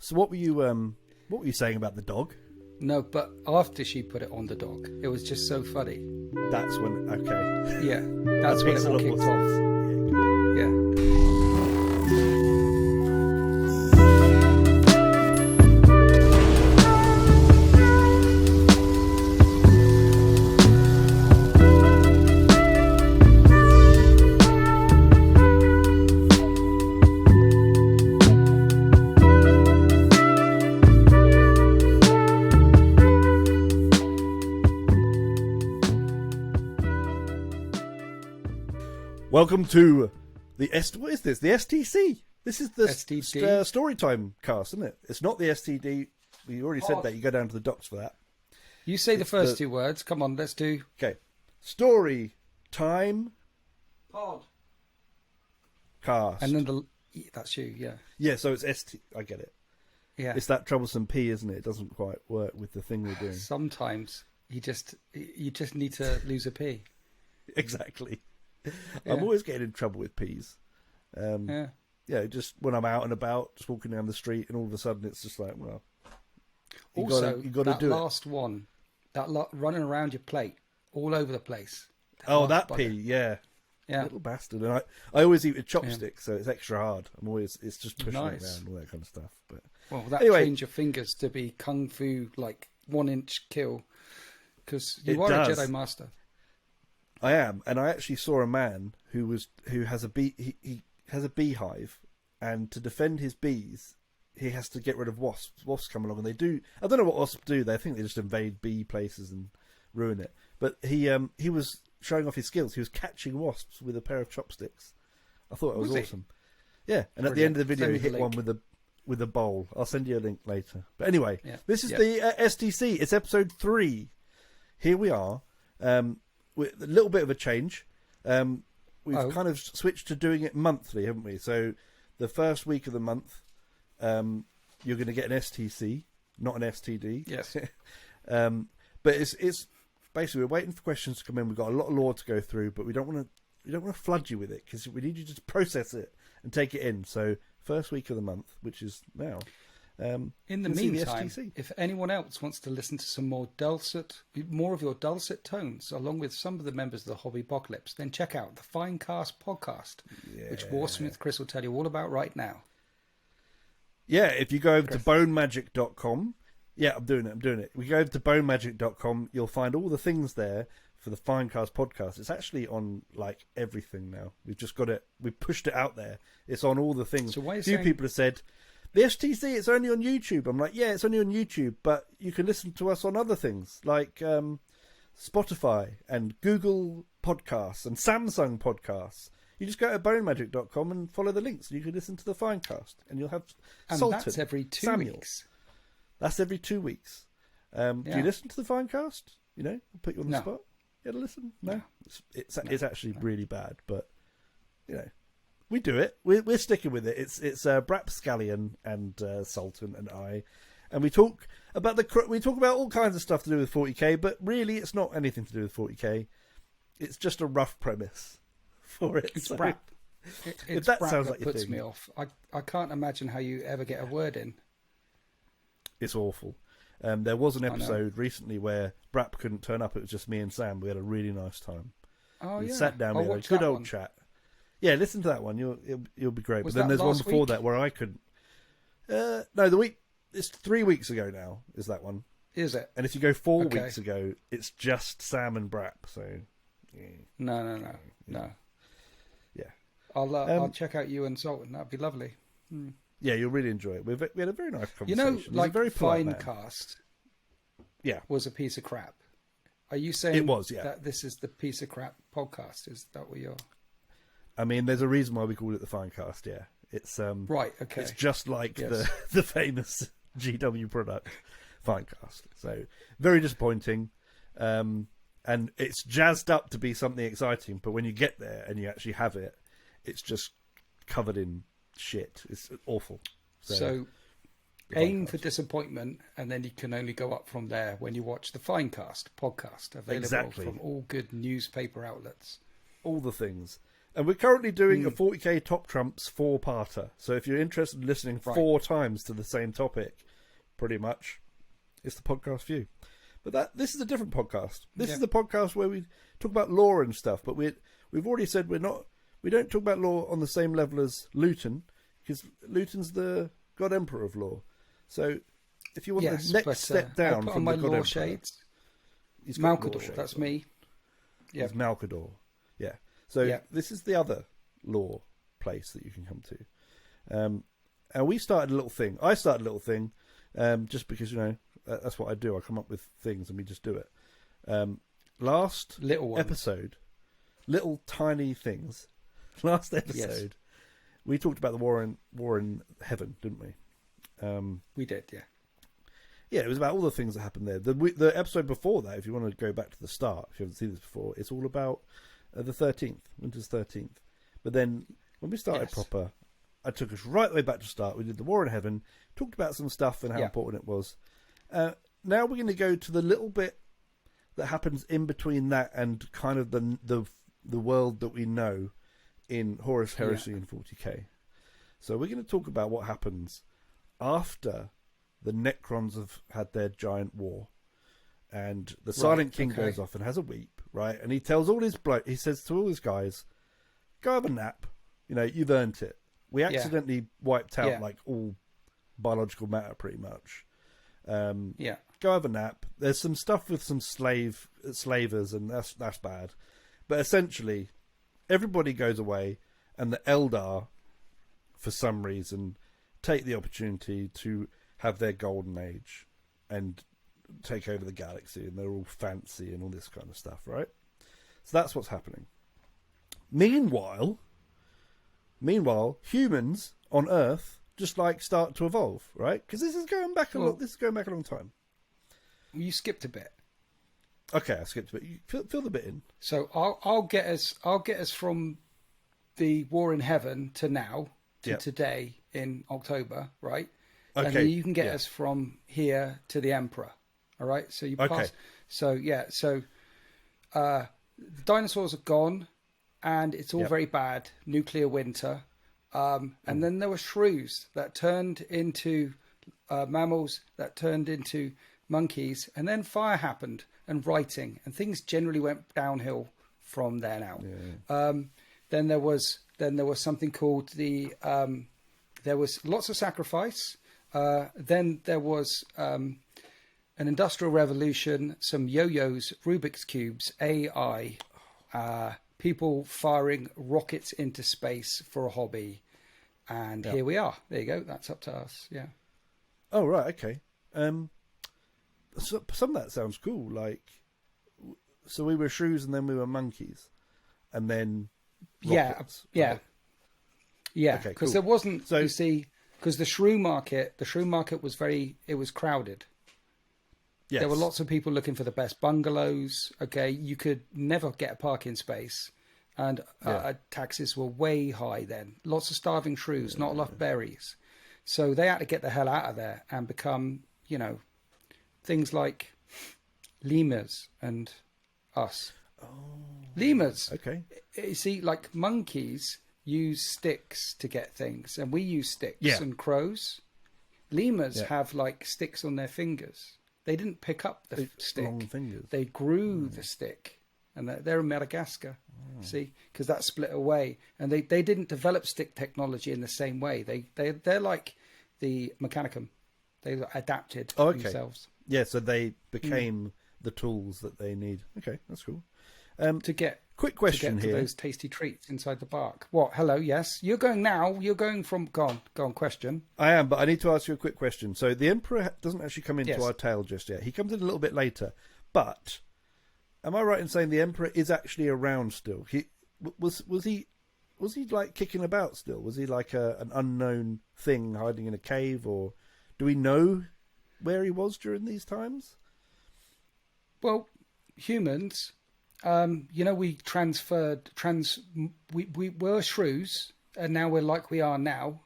So what were you saying about the dog? No, but after she put it on the dog, it was just so funny. That's when, okay. Yeah, that's when it all kicked off. Yeah. Welcome to what is this? The STC. This is the Storytime cast, isn't it? It's not the STD. We already said that. You go down to the docs for that. You say the first two words. Come on, let's do. Okay. Story time. Pod. Cast. And then that's you, yeah. Yeah, so it's ST. I get it. Yeah. It's that troublesome P, isn't it? It doesn't quite work with the thing we're doing. Sometimes you just need to lose a P. Exactly. Yeah. I'm always getting in trouble with P's. Yeah, just when I'm out and about, just walking down the street, and all of a sudden it's just like, well, you got to do it. Last one, running around your plate all over the place. That P, yeah, little bastard. And I always eat with chopsticks, so it's extra hard. It's just pushing it around and all that kind of stuff. But that trains your fingers to be kung fu, like 1-inch kill, because you are a Jedi Master. I am, and I actually saw a man who has a bee. He has a beehive, and to defend his bees, he has to get rid of wasps. Wasps come along, and they do. I don't know what wasps do. They think they just invade bee places and ruin it. But he was showing off his skills. He was catching wasps with a pair of chopsticks. I thought it was awesome. Yeah, and at the end of the video, he hit one with a bowl. I'll send you a link later. But anyway, this is the STC. It's episode 3. Here we are. With a little bit of a change. We've kind of switched to doing it monthly, haven't we? So the first week of the month, you're going to get an STC, not an STD. Yes. But it's basically, we're waiting for questions to come in. We've got a lot of lore to go through, but we don't want to flood you with it, because we need you to process it and take it in. So first week of the month, which is now. In the meantime, if anyone else wants to listen to some more of your dulcet tones, along with some of the members of the Hobby Apocalypse, then check out the Finecast podcast, which Warsmith Chris will tell you all about right now. Yeah, if you go over to bonemagic.com, I'm doing it. We go over to bonemagic.com, you'll find all the things there for the Finecast podcast. It's actually on like everything now. We've just got it. We've pushed it out there. It's on all the things. So a few people have said, the STC, it's only on YouTube. I'm like, yeah, it's only on YouTube, but you can listen to us on other things like Spotify and Google Podcasts and Samsung Podcasts. You just go to bonemagic.com and follow the links, and you can listen to the Finecast, and you'll have Sultan. And that's every 2 weeks. That's every 2 weeks. Do you listen to the Finecast? I'll put you on the spot. You had to listen? No. It's actually really bad, but, we do it. We're sticking with it. It's Brap Scallion and Sultan and I, and we talk about all kinds of stuff to do with 40k. But really, it's not anything to do with 40k. It's just a rough premise for it. It's so, Brap. If that sounds like your thing, puts me off. I can't imagine how you ever get a word in. It's awful. There was an episode recently where Brap couldn't turn up. It was just me and Sam. We had a really nice time. We sat down. We had a good old chat. Yeah, listen to that one. You'll be great. But then there's one before that where I couldn't. No, it's 3 weeks ago now. Is that one? Is it? And if you go 4 weeks ago, it's just Sam and Brap. So no. Yeah, I'll check out you and Sultan. That'd be lovely. Yeah, you'll really enjoy it. We had a very nice conversation. Like very Finecast. Yeah, was a piece of crap. Are you saying it was? Yeah, that this is the piece of crap podcast? Is that what you're? I mean, there's a reason why we call it the Finecast. Yeah, it's right. Okay, it's just like the famous GW product Finecast. So very disappointing, and it's jazzed up to be something exciting. But when you get there and you actually have it, it's just covered in shit. It's awful. So aim for disappointment, and then you can only go up from there when you watch the Finecast podcast, available from all good newspaper outlets. All the things. And we're currently doing a 40k Top Trumps 4-parter. So if you're interested in listening 4 times to the same topic, pretty much, it's the podcast for you. But this is a different podcast. This is the podcast where we talk about lore and stuff. But we've already said we don't talk about lore on the same level as Luton, because Luton's the God Emperor of lore. So if you want the next step down from the God Emperor, shades. He's got Malcador, shades that's on. me. Yeah, It's Malcador. Yeah. So this is the other lore place that you can come to. And we started a little thing. I started a little thing, just because that's what I do. I come up with things and we just do it. Last little episode, little tiny things. Last episode, we talked about the war in heaven, didn't we? We did, yeah. Yeah, it was about all the things that happened there. The episode before that, if you want to go back to the start, if you haven't seen this before, it's all about the 13th, Winter's 13th. But then when we started proper, I took us right the way back to start. We did the war in heaven, talked about some stuff and how important it was. Now we're going to go to the little bit that happens in between that and kind of the world that we know in Horus Heresy and 40k. So we're going to talk about what happens after the Necrons have had their giant war, and the Silent King goes off and has a weep, right? And he tells all his he says to all his guys, "Go have a nap. You've earned it. We accidentally wiped out like all biological matter, pretty much. Go have a nap. There's some stuff with some slavers, and that's bad. But essentially, everybody goes away, and the Eldar, for some reason, take the opportunity to have their golden age and take over the galaxy, and they're all fancy and all this kind of stuff, right? So that's what's happening. Meanwhile, humans on Earth just start to evolve, right? Because this is going back a long time. You skipped a bit. Okay, I skipped a bit. You fill the bit in. So I'll get us from the war in heaven to now to today in October, right? Okay. And then you can get us from here to the Emperor. All right. So you pass. Okay. So the dinosaurs are gone, and it's all very bad. Nuclear winter. And then there were shrews that turned into mammals, that turned into monkeys, and then fire happened, and writing, and things generally went downhill from there now. Yeah. Then there was something called there was lots of sacrifice. Then there was an industrial revolution, some yo-yos, Rubik's cubes, AI, people firing rockets into space for a hobby, and here we are. There you go. That's up to us. Yeah. Oh right, okay. So, some of that sounds cool. So we were shrews, and then we were monkeys, and then rockets, yeah. Okay, because cool. there wasn't. So, you see, because the shrew market was crowded. Yes. There were lots of people looking for the best bungalows. Okay, you could never get a parking space, and taxes were way high then. Lots of starving shrews, not enough berries, so they had to get the hell out of there and become, things like lemurs and us. Oh, lemurs. Okay. You see, like monkeys use sticks to get things, and we use sticks. And crows. Lemurs have sticks on their fingers. They didn't pick up the stick. Long fingers. They grew the stick, and they're in Madagascar. See, because that split away, and they didn't develop stick technology in the same way. They're like the Mechanicum. They adapted themselves. Yeah, so they became the tools that they need. Okay, that's cool. To get quick question to here. Those tasty treats inside the bark. What? Hello. Yes, you're going now. You're going from. Go on. Question. I am, but I need to ask you a quick question. So the Emperor doesn't actually come into our tale just yet. He comes in a little bit later. But am I right in saying the Emperor is actually around still? He was he kicking about still? Was he like an unknown thing hiding in a cave, or do we know where he was during these times? Well, humans. We we were shrews, and now we're like we are now.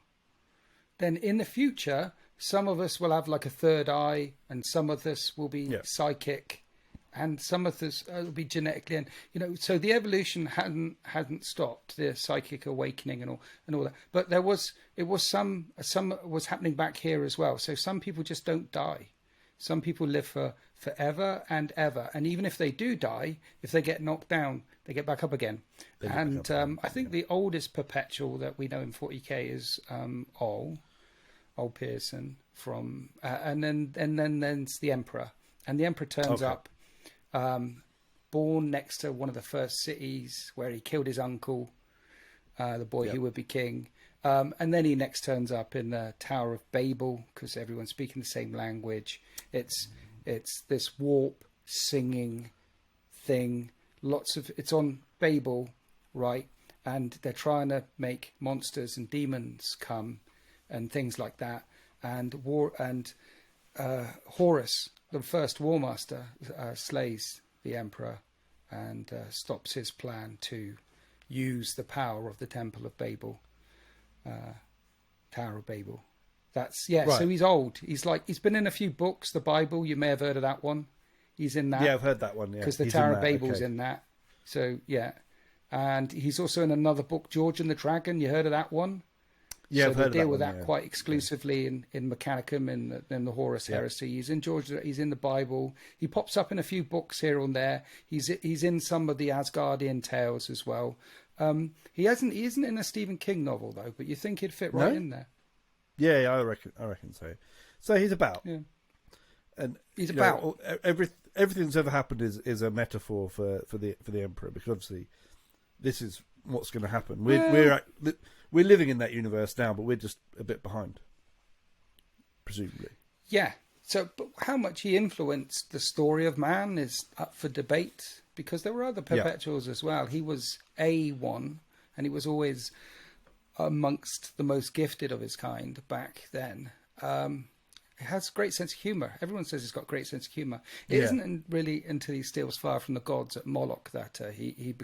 Then in the future, some of us will have like a third eye, and some of us will be psychic, and some of this will be genetically, and so the evolution hadn't stopped, the psychic awakening and all that. But some was happening back here as well. So some people just don't die. Some people live for forever and ever, and even if they do die, if they get knocked down, they get back up again. I think the oldest perpetual that we know in 40k is Ol Pearson from, and then there's the Emperor, and the Emperor turns up, born next to one of the first cities where he killed his uncle, the boy who would be king. And then he next turns up in the Tower of Babel because everyone's speaking the same language. It's this warp singing thing. It's on Babel, right? And they're trying to make monsters and demons come and things like that. And Horus, the first War Master, slays the Emperor and stops his plan to use the power of the Temple of Babel. Tower of Babel. That's right. So he's old. He's been in a few books. The Bible, you may have heard of that one. He's in that. Yeah, I've heard that one. Yeah, because the Tower of Babel's in that. So yeah, and he's also in another book, George and the Dragon. You heard of that one? Yeah, so I've heard they deal of with that that quite exclusively in Mechanicum in the Horus Heresy. He's in George. He's in the Bible. He pops up in a few books here and there. He's in some of the Asgardian tales as well. He isn't in a Stephen King novel though, but you think he'd fit right in there. Yeah, I reckon so. So he's about. Yeah. And he's about everything that's ever happened is a metaphor for the Emperor, because obviously this is what's going to happen. We're living in that universe now, but we're just a bit behind, presumably. Yeah. So, but how much he influenced the story of man is up for debate, because there were other perpetuals as well. He was one, and he was always amongst the most gifted of his kind back then. He has a great sense of humour. Everyone says he's got a great sense of humour. It isn't really until he steals fire from the gods at Moloch that he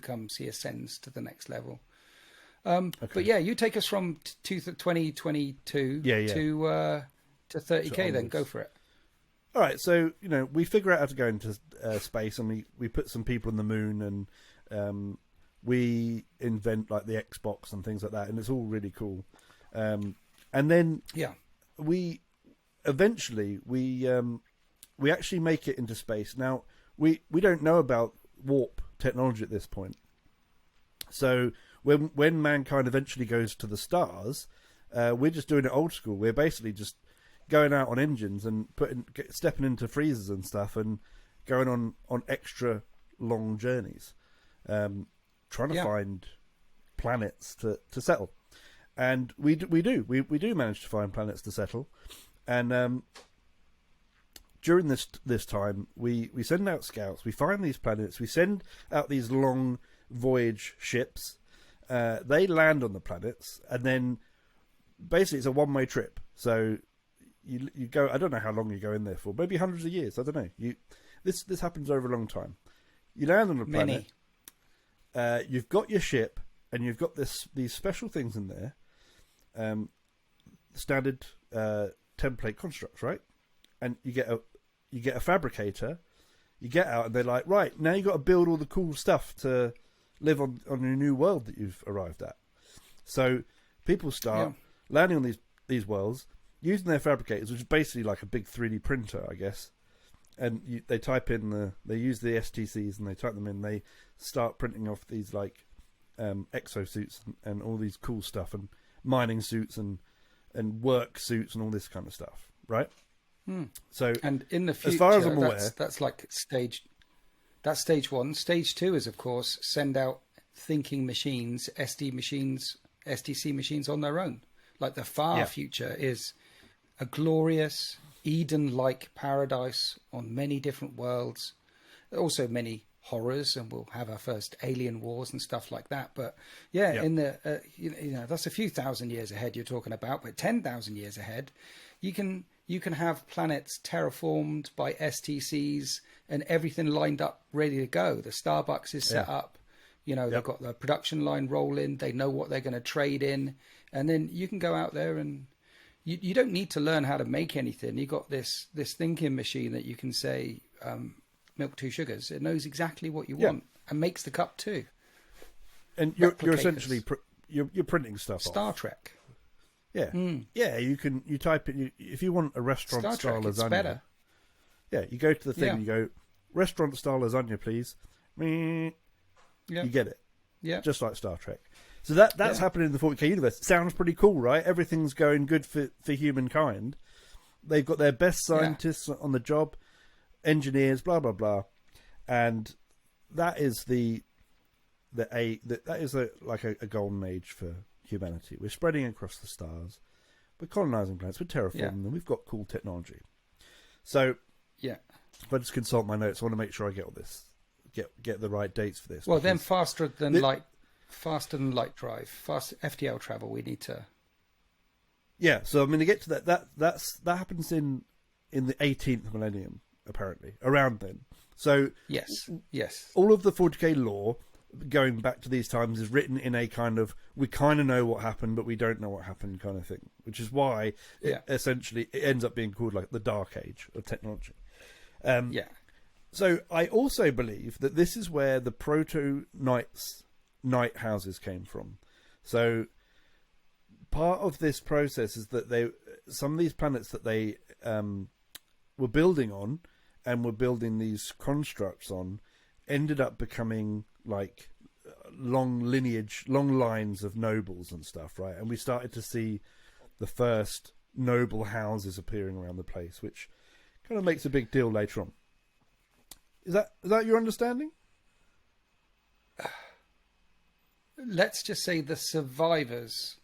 ascends to the next level. But yeah, you take us from 2022 to 30k. Then go for it. All right, so we figure out how to go into space, and we put some people on the moon, and we invent like the Xbox and things like that, and it's all really cool. And then we eventually we actually make it into space. Now we don't know about warp technology at this point, so when mankind eventually goes to the stars, we're just doing it old school. We're basically just going out on engines and stepping into freezers and stuff, and going on extra long journeys, trying to find planets to settle. And we do manage to find planets to settle. And during this time, we send out scouts. We find these planets. We send out these long voyage ships. They land on the planets, and then basically it's a one-way trip. So you go. I don't know how long you go in there for. Maybe hundreds of years. I don't know. This happens over a long time. You land on the planet. You've got your ship, and you've got these special things in there. Standard template constructs, right? And you get a fabricator. You get out, and they're like, right, now you got to build all the cool stuff to live on your new world that you've arrived at. So people start landing on these worlds, using their fabricators, which is basically like a big 3D printer, I guess. And they type in they use the STCs, and they type them in. They start printing off these like exosuits and all these cool stuff, and mining suits and work suits and all this kind of stuff, right? So, and in the future, as far as I'm aware, that's like stage. That's stage one. Stage two is, of course, send out thinking machines, STC machines on their own. Like the far future is a glorious Eden-like paradise on many different worlds. Also many horrors, and we'll have our first alien wars and stuff like that. But in the that's a few thousand years ahead you're talking about, but 10,000 years ahead, you can have planets terraformed by STCs and everything lined up, ready to go. The Starbucks is set up. They've got the production line rolling. They know what they're going to trade in, and then you can go out there and you don't need to learn how to make anything. You got this thinking machine that you can say, milk two sugars. It knows exactly what you want and makes the cup too. And you're essentially you're printing stuff Star off. Trek. Yeah, yeah. You type in if you want a restaurant style lasagna. It's better. Yeah, you go to the thing. You go restaurant style lasagna, please. You get it. Yeah, just like Star Trek. So that's happening in the 40k universe. Sounds pretty cool, right? Everything's going good for humankind. They've got their best scientists on the job, engineers, blah blah blah, and that is like a golden age for humanity. We're spreading across the stars, we're colonizing planets, we're terraforming them. We've got cool technology. So if I just consult my notes, I want to make sure I get all this, get the right dates for this. Well, then faster than light drive, fast FTL travel. We need to. Yeah, so I'm going to get to that. That happens in the 18th millennium, apparently, around then. So yes, all of the 40k lore going back to these times is written in a kind of we kind of know what happened, but we don't know what happened kind of thing, which is why essentially it ends up being called like the Dark Age of technology. So I also believe that this is where the proto night houses came from. So part of this process is that some of these planets that they were building on and were building these constructs on ended up becoming like long lines of nobles and stuff, right? And we started to see the first noble houses appearing around the place, which kind of makes a big deal later on. Is that your understanding? Let's just say the survivors,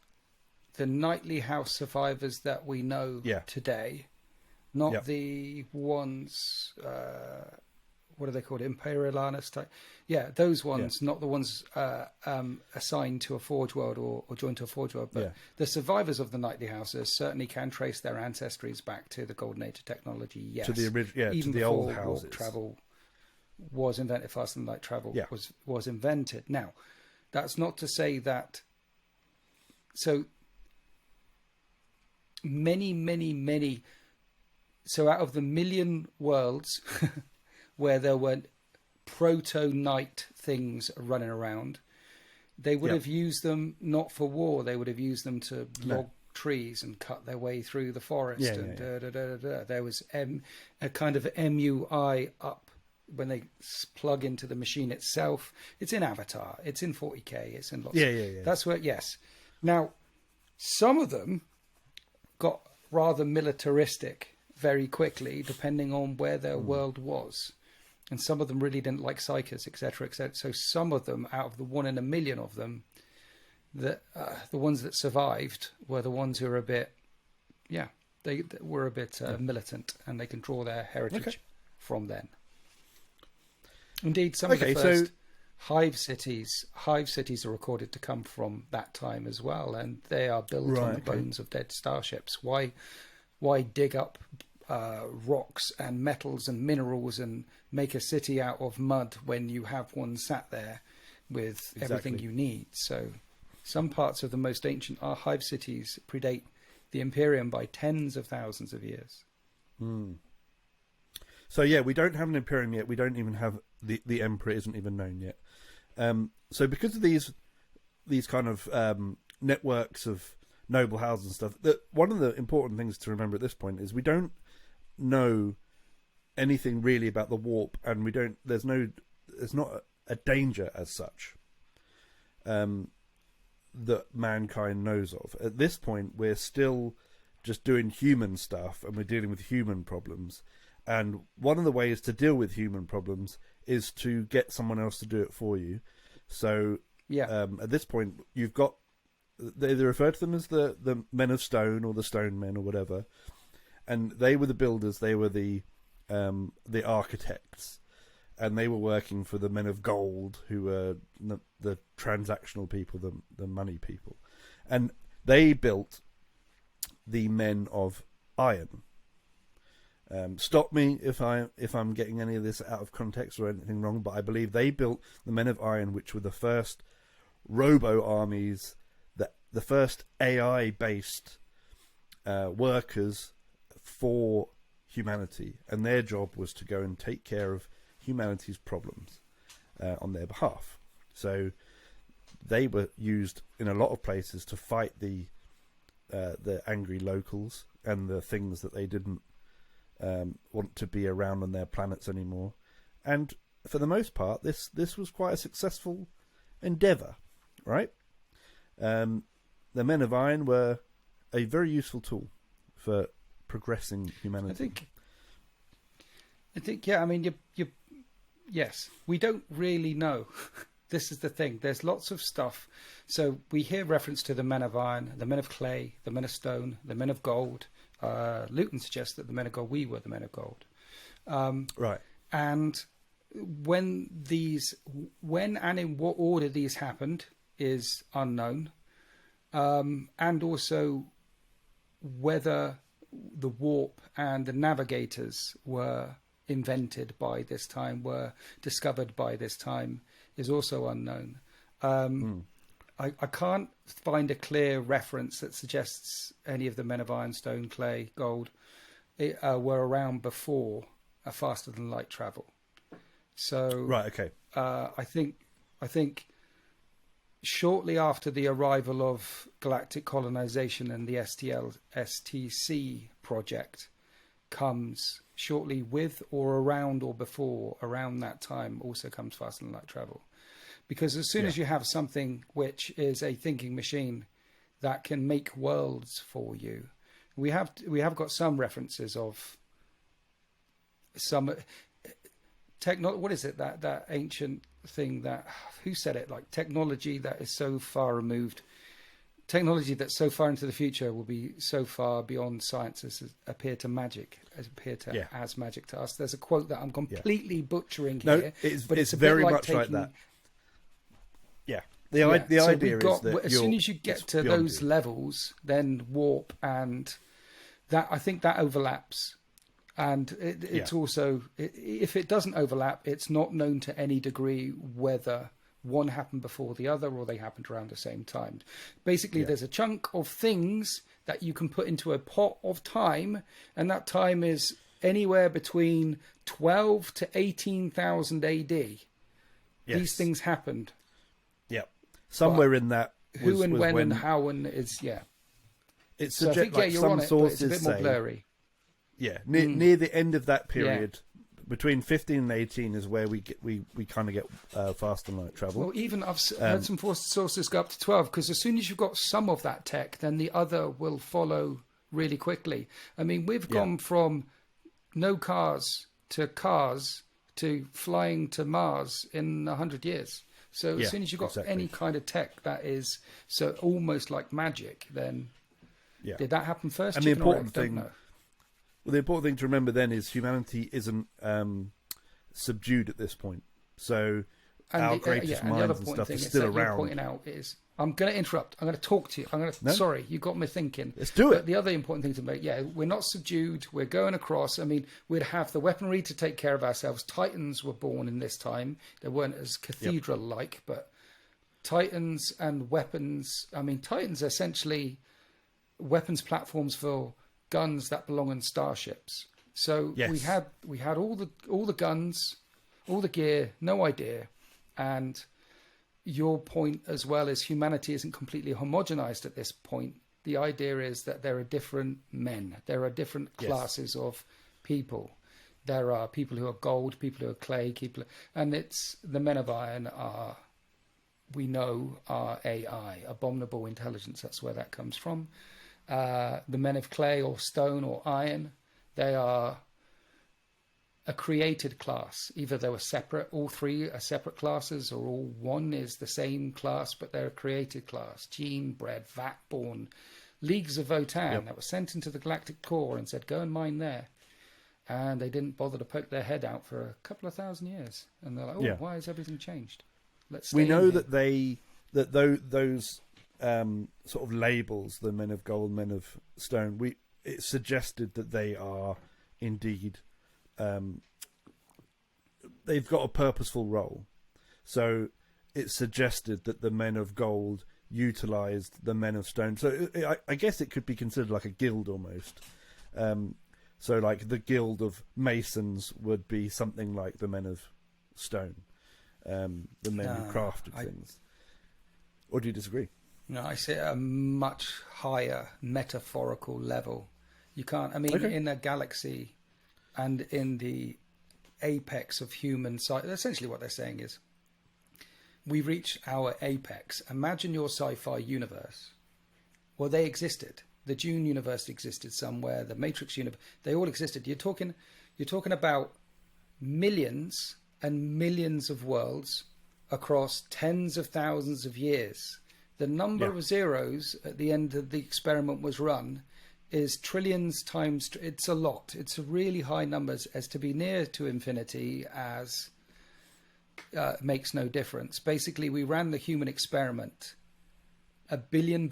the Knightly House survivors that we know today, not the ones, what are they called? Imperialanus type. Yeah, those ones, not the ones assigned to a Forge World or joined to a Forge World. But the survivors of the Knightly Houses certainly can trace their ancestries back to the Golden Age of technology, yes. To the original, even to the old houses. Warp travel was invented, faster than light travel was invented. Now, that's not to say that... So, many... So out of the million worlds where there were proto-night things running around, they would have used them not for war. They would have used them to log trees and cut their way through the forest. There was a kind of MUI up when they plug into the machine itself. It's in Avatar. It's in 40k. It's in lots. That's where, Now, some of them got rather militaristic very quickly, depending on where their world was. And some of them really didn't like psychers, etc., etc. So some of them, out of the 1 in a million of them, the ones that survived were the ones who were a bit, they were a bit militant, and they can draw their heritage from then. Indeed, some of the first hive cities are recorded to come from that time as well, and they are built on the bones of dead starships. Why dig up rocks and metals and minerals and make a city out of mud when you have one sat there with everything you need? So some parts of the most ancient hive cities predate the Imperium by tens of thousands of years. So we don't have an Imperium yet. We don't even have the Emperor isn't even known yet. So because of these kind of networks of noble houses and stuff, that one of the important things to remember at this point is we don't know anything really about the warp, and there's not a danger as such that mankind knows of. At this point, we're still just doing human stuff, and we're dealing with human problems. And one of the ways to deal with human problems is to get someone else to do it for you. So at this point, you've got, they refer to them as the men of stone or the stone men or whatever. And they were the builders, they were the architects. And they were working for the men of gold, who were the transactional people, the money people. And they built the men of iron. Stop me if I'm getting any of this out of context or anything wrong, but I believe they built the men of iron, which were the first robo armies, the first AI based workers for humanity, and their job was to go and take care of humanity's problems on their behalf. So they were used in a lot of places to fight the angry locals and the things that they didn't want to be around on their planets anymore. And for the most part, this was quite a successful endeavour, right? The Men of Iron were a very useful tool for progressing humanity. I think, yeah. I mean, yes, we don't really know. This is the thing. There's lots of stuff. So we hear reference to the Men of Iron, the Men of Clay, the Men of Stone, the Men of Gold. Luton suggests that the Men of Gold, we were the Men of Gold. Right. And when and in what order these happened is unknown. And also whether the warp and the navigators were invented by this time, were discovered by this time, is also unknown. I can't find a clear reference that suggests any of the Men of Iron, Stone, Clay, Gold were around before a faster than light travel. So right, okay. I think shortly after the arrival of galactic colonization and the STC project comes shortly with or around or before around that time also comes faster than light travel. Because as soon as you have something which is a thinking machine that can make worlds for you, we have got some references of some what is it, that ancient thing that, who said it, like technology that is so far removed, technology that's so far into the future will be so far beyond science as appear to magic to us. There's a quote that I'm completely butchering here, but it's very much like that. Yeah. The idea is that as soon as you get to those levels, then warp and that, I think that overlaps. And it's also, if it doesn't overlap, it's not known to any degree whether one happened before the other or they happened around the same time. Basically, there's a chunk of things that you can put into a pot of time, and that time is anywhere between 12 to 18,000 AD. Yes. These things happened. Yep. Somewhere in that who and when and how and is, It's so I think, you're on it, but it's a bit more blurry. Yeah, near the end of that period, between 15 and 18 is where we kind of get faster light travel. Well, even I've heard some sources go up to 12, because as soon as you've got some of that tech, then the other will follow really quickly. I mean, we've gone from no cars to flying to Mars in 100 years. So as soon as you've got any kind of tech that is so almost like magic, then did that happen first? And the important thing. Well, the important thing to remember then is humanity isn't subdued at this point. So our greatest minds and stuff is still around. Pointing out is, I'm going to interrupt. I'm going to talk to you. Sorry, you got me thinking. Let's do it. But the other important thing to make, we're not subdued. We're going across. I mean, we'd have the weaponry to take care of ourselves. Titans were born in this time. They weren't as cathedral-like, but Titans and weapons. I mean, Titans are essentially weapons platforms for guns that belong in starships. So we had all the guns, all the gear, no idea. And your point as well is humanity isn't completely homogenized at this point. The idea is that there are different men. There are different classes of people. There are people who are gold, people who are clay, and it's the Men of Iron we know are AI, abominable intelligence. That's where that comes from. The Men of Clay or Stone or Iron, they are a created class. Either they were separate, all three are separate classes, or all one is the same class, but they're a created class. Gene-bred, vat-born, leagues of Votan that were sent into the galactic core and said, go and mine there. And they didn't bother to poke their head out for a couple of thousand years. And they're like, why has everything changed? We know that those sort of labels, the Men of Gold, Men of Stone, it suggested that they are indeed they've got a purposeful role. So it suggested that the Men of Gold utilized the Men of Stone. So I guess it could be considered like a guild almost. So, like, the guild of masons would be something like the men of stone, the men who crafted things. Or do you disagree? No, I see it at a much higher metaphorical level. You can't, I mean, in a galaxy and in the apex of human sci, essentially what they're saying is, we reach our apex. Imagine your sci-fi universe. Well, they existed. The Dune universe existed somewhere. The Matrix universe, they all existed. You're talking about millions and millions of worlds across tens of thousands of years. The number of zeros at the end of the experiment was run is trillions times. It's a lot. It's a really high numbers. As to be near to infinity as makes no difference. Basically, we ran the human experiment a billion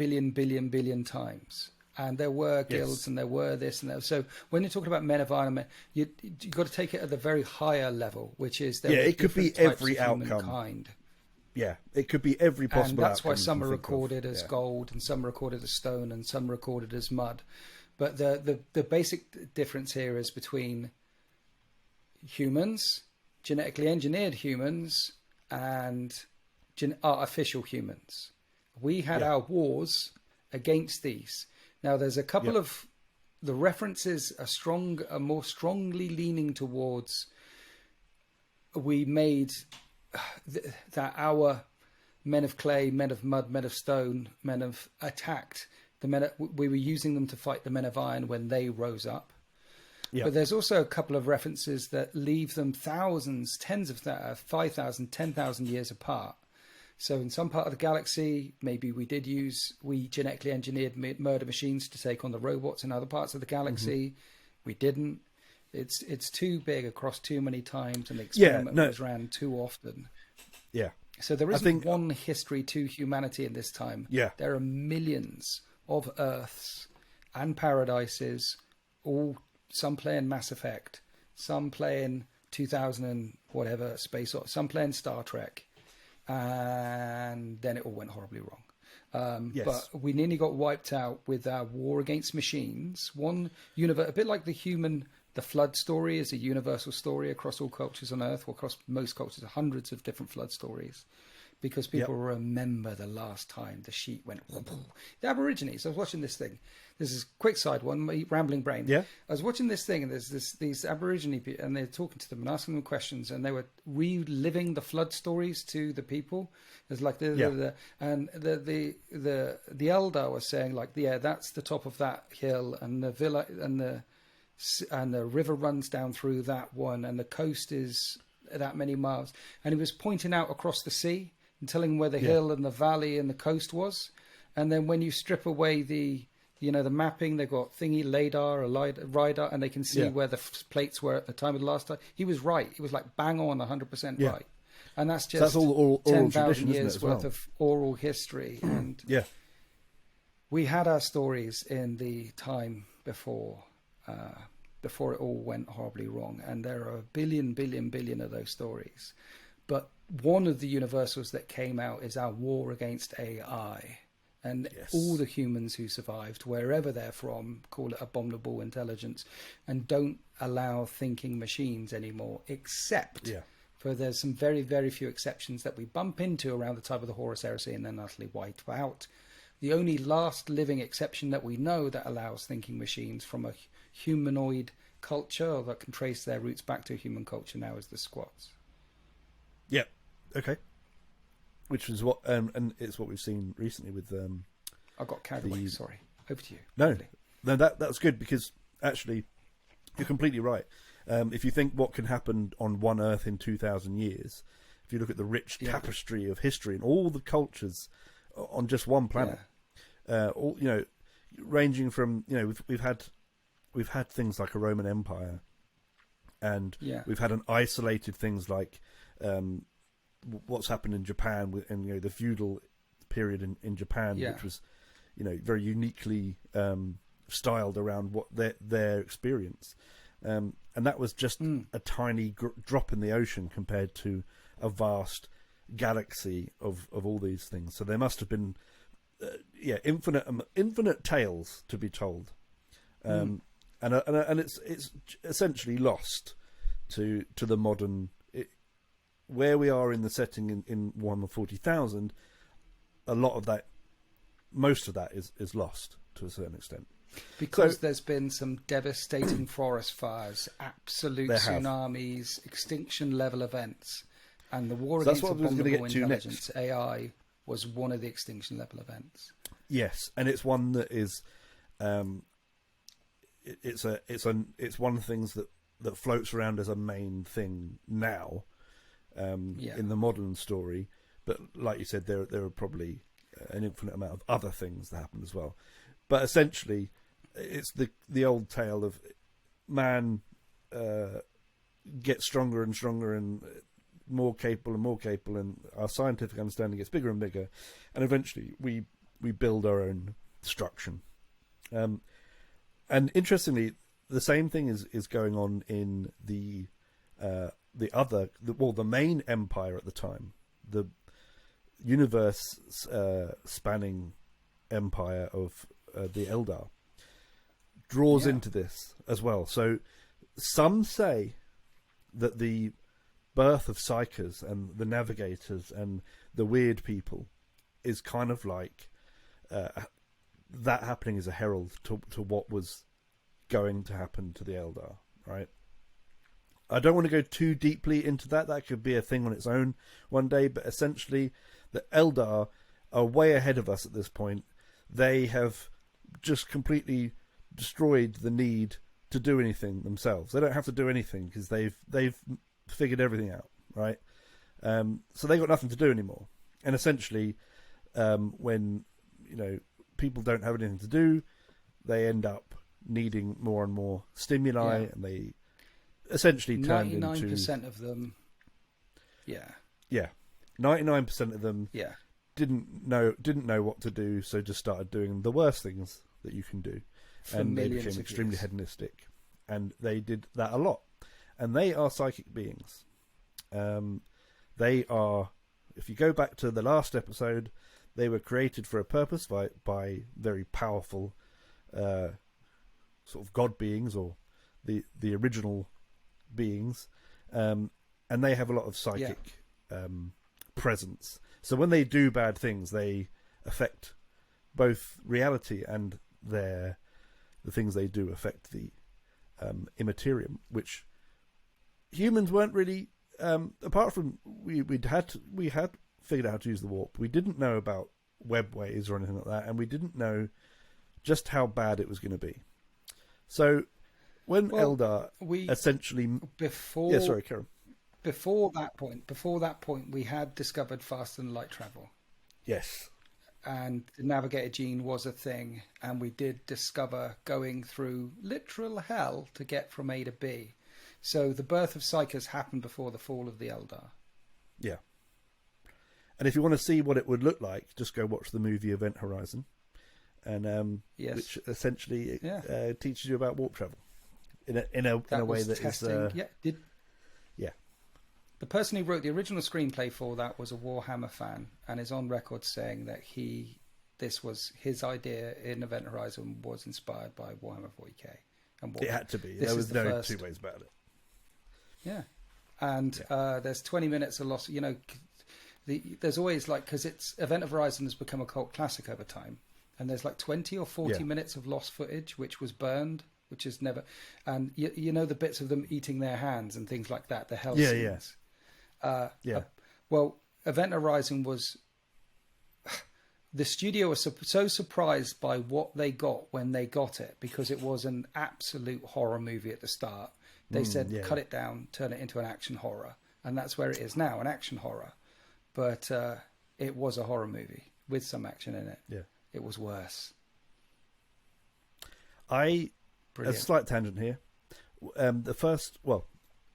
times. And there were guilds and there were this and that. So when you're talking about men of iron, you've got to take it at the very higher level, which is it could be every outcome. Kind. Yeah, it could be every possible outcome. And that's why some are recorded as gold and some are recorded as stone and some are recorded as mud. But the basic difference here is between humans, genetically engineered humans, and artificial humans. We had our wars against these. Now, there's a couple of the references are more strongly leaning towards we made that our men of clay, men of mud, men of stone, men of attacked we were using them to fight the men of iron when they rose up. Yep. But there's also a couple of references that leave them thousands, 5,000, 10,000 years apart. So in some part of the galaxy, maybe we genetically engineered murder machines to take on the robots. In other parts of the galaxy, we didn't. It's too big across too many times, and the experiment was ran too often. Yeah. So there isn't one history to humanity in this time. Yeah. There are millions of Earths and paradises, some playing Mass Effect, some playing 2000 and whatever, some playing Star Trek. And then it all went horribly wrong. But we nearly got wiped out with our war against machines. One universe, a bit like the flood story is a universal story across all cultures on Earth, or across most cultures, hundreds of different flood stories, because people remember the last time the sheet went. The Aborigines. I was watching this thing. This is a quick side one, my rambling brain. Yeah. I was watching this thing, and there's these Aborigine people, and they're talking to them and asking them questions, and they were reliving the flood stories to the people. There's like the elder was saying like, that's the top of that hill, and the villa and the river runs down through that one, and the coast is that many miles, and he was pointing out across the sea and telling them where the hill and the valley and the coast was. And then when you strip away the mapping, they've got radar, and they can see where the plates were at the time of the last time. He was right. He was like bang on 100% right. And that's just all 10,000 years worth of oral history. And we had our stories in the time before it all went horribly wrong. And there are a billion of those stories. But one of the universals that came out is our war against AI. And all the humans who survived, wherever they're from, call it abominable intelligence, and don't allow thinking machines anymore, except for there's some very, very few exceptions that we bump into around the time of the Horus Heresy and then utterly wipe out. The only last living exception that we know that allows thinking machines from a humanoid culture, or that can trace their roots back to a human culture now, is the Squats. Yeah. Okay. Which is what, and it's what we've seen recently with. I got carried away. Sorry. Over to you. No, that's good, because actually, you're completely right. If you think what can happen on one Earth in 2,000 years, if you look at the rich tapestry of history and all the cultures on just one planet, ranging from we've had things like a Roman Empire, and we've had an isolated things like. What's happened in Japan and the feudal period in Japan, which was very uniquely styled around what their experience, and that was just a tiny drop in the ocean compared to a vast galaxy of all these things. So there must have been infinite tales to be told, and and it's essentially lost to the modern where we are in the setting in Warhammer 40,000. A lot of that, most of that is lost to a certain extent. Because there's been some devastating forest fires, absolute tsunamis, extinction level events, and the war against abominable intelligence, AI, was one of the extinction level events. Yes, and it's one that is, it's one of the things that floats around as a main thing now, in the modern story. But like you said, there are probably an infinite amount of other things that happen as well. But essentially, it's the old tale of man gets stronger and stronger and more capable and more capable, and our scientific understanding gets bigger and bigger, and eventually we build our own destruction. And interestingly, the same thing is going on in the main empire at the time, the universe spanning empire of the Eldar draws into this as well. So some say that the birth of psychers and the navigators and the weird people is kind of like that happening as a herald to what was going to happen to the Eldar, right? I don't want to go too deeply into that. That could be a thing on its own one day, but essentially the Eldar are way ahead of us at this point. They have just completely destroyed the need to do anything themselves. They don't have to do anything because they've figured everything out, right? So they got nothing to do anymore. And essentially, when people don't have anything to do, they end up needing more and more stimuli, and they essentially turned 99% of them. Yeah. 99% of them. Yeah. Didn't know what to do, so just started doing the worst things that you can do, and they became extremely hedonistic, and they did that a lot. And they are psychic beings. They are, if you go back to the last episode, they were created for a purpose by very powerful sort of god beings, or the original beings, and they have a lot of psychic presence. So when they do bad things, they affect both reality and the things they do affect the immaterium, which humans weren't really, apart from we had figured out how to use the warp. We didn't know about webways or anything like that, and we didn't know just how bad it was going to be. So when Eldar essentially Karen. Before that point, we had discovered faster than light travel. Yes. And the navigator gene was a thing, and we did discover going through literal hell to get from A to B. So the birth of Psychers happened before the fall of the Eldar. Yeah. And if you want to see what it would look like, just go watch the movie Event Horizon, and which essentially teaches you about warp travel in a way that testing. The person who wrote the original screenplay for that was a Warhammer fan, and is on record saying that this was his idea in Event Horizon was inspired by Warhammer 40k. And it had to be. There was no two ways about it. Yeah, and there's 20 minutes of lost. There's always because Event Horizon has become a cult classic over time, and there's 20 or 40 minutes of lost footage which was burned. Which is never, and the bits of them eating their hands and things like that, the hell scenes. Well, Event Horizon was, the studio was so surprised by what they got when they got it, because it was an absolute horror movie at the start. They said, cut it down, turn it into an action horror. And that's where it is now, an action horror. But it was a horror movie with some action in it. Yeah. It was worse. Brilliant. A slight tangent here.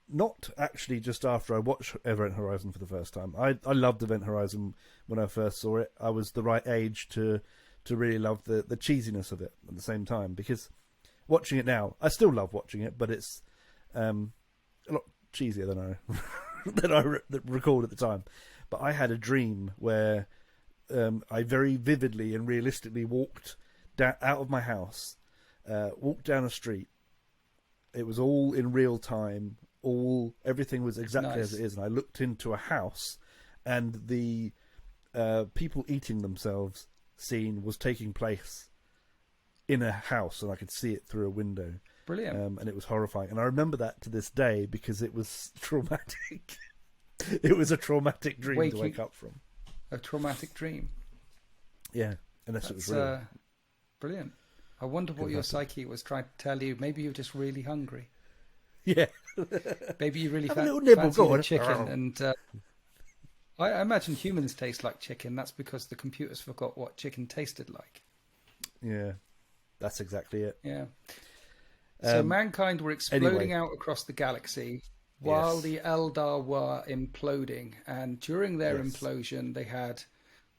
Not actually just after I watched Event Horizon for the first time. I loved Event Horizon when I first saw it. I was the right age to really love the cheesiness of it at the same time, because watching it now, I still love watching it, but it's a lot cheesier than I recalled at the time. But I had a dream where I very vividly and realistically walked out of my house, walked down a street, It was all in real time. Everything was exactly as it is. And I looked into a house, and the people eating themselves scene was taking place in a house, and I could see it through a window. Brilliant. And it was horrifying. And I remember that to this day because it was traumatic. It was a traumatic dream to wake up from. A traumatic dream. Yeah, unless it was real. Brilliant. I wonder what your psyche was trying to tell you. Maybe you're just really hungry. Yeah. Maybe you really fancy the chicken. And I imagine humans taste like chicken. That's because the computers forgot what chicken tasted like. Yeah, that's exactly it. Yeah. So mankind were exploding out across the galaxy while the Eldar were imploding. And during their implosion, they had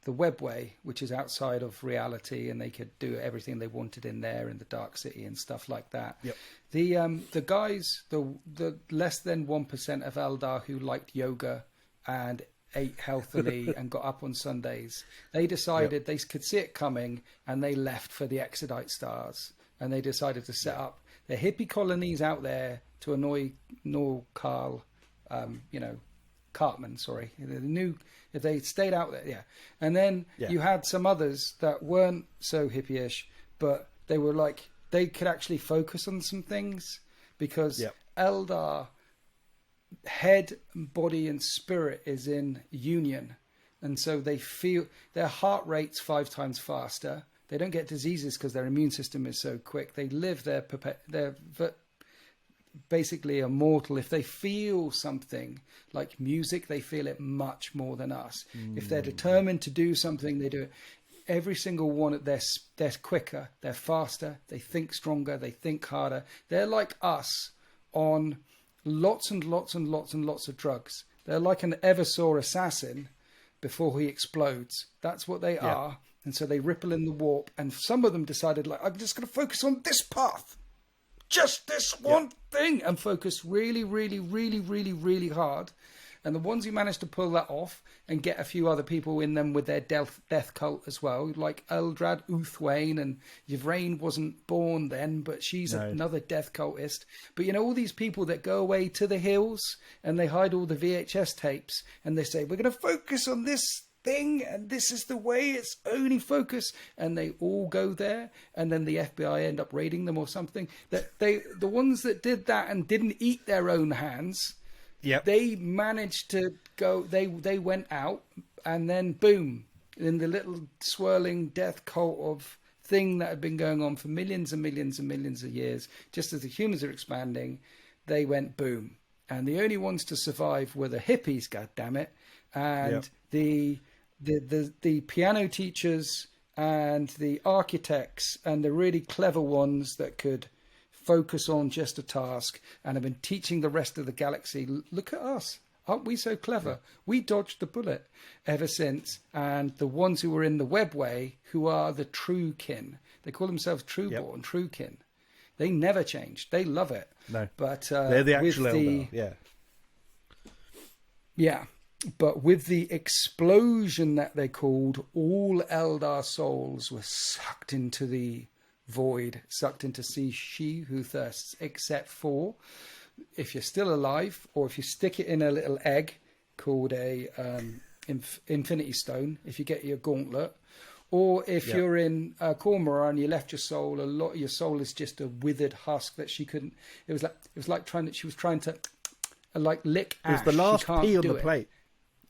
the webway, which is outside of reality, and they could do everything they wanted in there in the Dark City and stuff like that. Yep. The guys, the less than 1% of Eldar who liked yoga and ate healthily and got up on Sundays, they decided they could see it coming, and they left for the Exodite stars, and they decided to set up their hippie colonies out there to annoy Cartman, sorry. If they stayed out there, and then you had some others that weren't so hippie-ish, but they were like, they could actually focus on some things, because Eldar head, body, and spirit is in union, and so they feel their heart rate's 5 times faster. They don't get diseases because their immune system is so quick. They live they're basically immortal. If they feel something like music, they feel it much more than us. If they're determined to do something, they do it. Every single one, they're quicker, they're faster, they think stronger, they think harder. They're like us on lots and lots and lots and lots of drugs. They're like an Eversaw assassin before he explodes. That's what they are. And so they ripple in the warp, and some of them decided, like, I'm just going to focus on this path. Just this one thing, and focus really, really, really, really, really hard. And the ones who managed to pull that off and get a few other people in them with their death cult as well, like Eldrad Uthwain, and Yvraine wasn't born then, but she's another death cultist. But, all these people that go away to the hills and they hide all the VHS tapes, and they say, we're going to focus on this thing, and this is the way, it's only focus, and they all go there, and then the FBI end up raiding them or something. The ones that did that and didn't eat their own hands, they managed to go, they went out, and then boom, in the little swirling death cult of thing that had been going on for millions and millions and millions of years, just as the humans are expanding, they went boom. And the only ones to survive were the hippies, goddammit, and the piano teachers and the architects and the really clever ones that could focus on just a task and have been teaching the rest of the galaxy. Look at us. Aren't we so clever? We dodged the bullet ever since. And the ones who were in the webway, who are the true kin, they call themselves Trueborn, true kin. They never changed. They love it. No, but they're the actual Eldar. Yeah. But with the explosion that they called, all Eldar souls were sucked into the void, sucked into she who thirsts, except for, if you're still alive, or if you stick it in a little egg called a infinity stone, if you get your gauntlet, or if you're in Cormora and you left your soul, your soul is just a withered husk that she couldn't. It was like she was trying to lick ash. It was the last pea on the plate.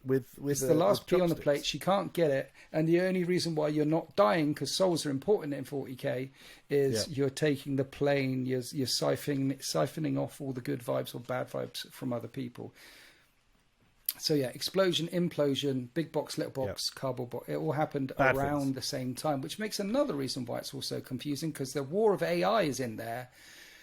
It's the last pea on the plate. She can't get it, and the only reason why you're not dying, because souls are important in 40k, is you're taking the plane. You're siphoning off all the good vibes or bad vibes from other people. So explosion, implosion, big box, little box, cardboard box. It all happened around the same time, which makes another reason why it's also confusing, because the war of AI is in there.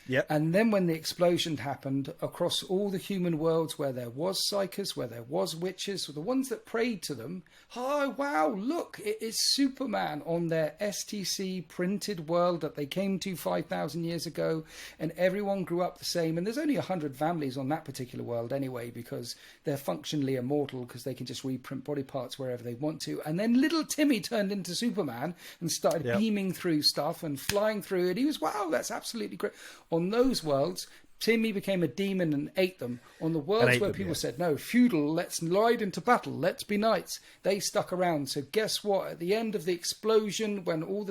Yep. And then when the explosion happened across all the human worlds where there was psychers, where there was witches, the ones that prayed to them, oh, wow, look, it is Superman on their STC printed world that they came to 5,000 years ago, and everyone grew up the same. And there's only 100 families on that particular world anyway, because they're functionally immortal, because they can just reprint body parts wherever they want to. And then little Timmy turned into Superman and started beaming through stuff and flying through it. He was, wow, that's absolutely great. On those worlds, Timmy became a demon and ate them. On the worlds where people said, no, feudal, let's ride into battle, let's be knights, they stuck around. So guess what? At the end of the explosion, when all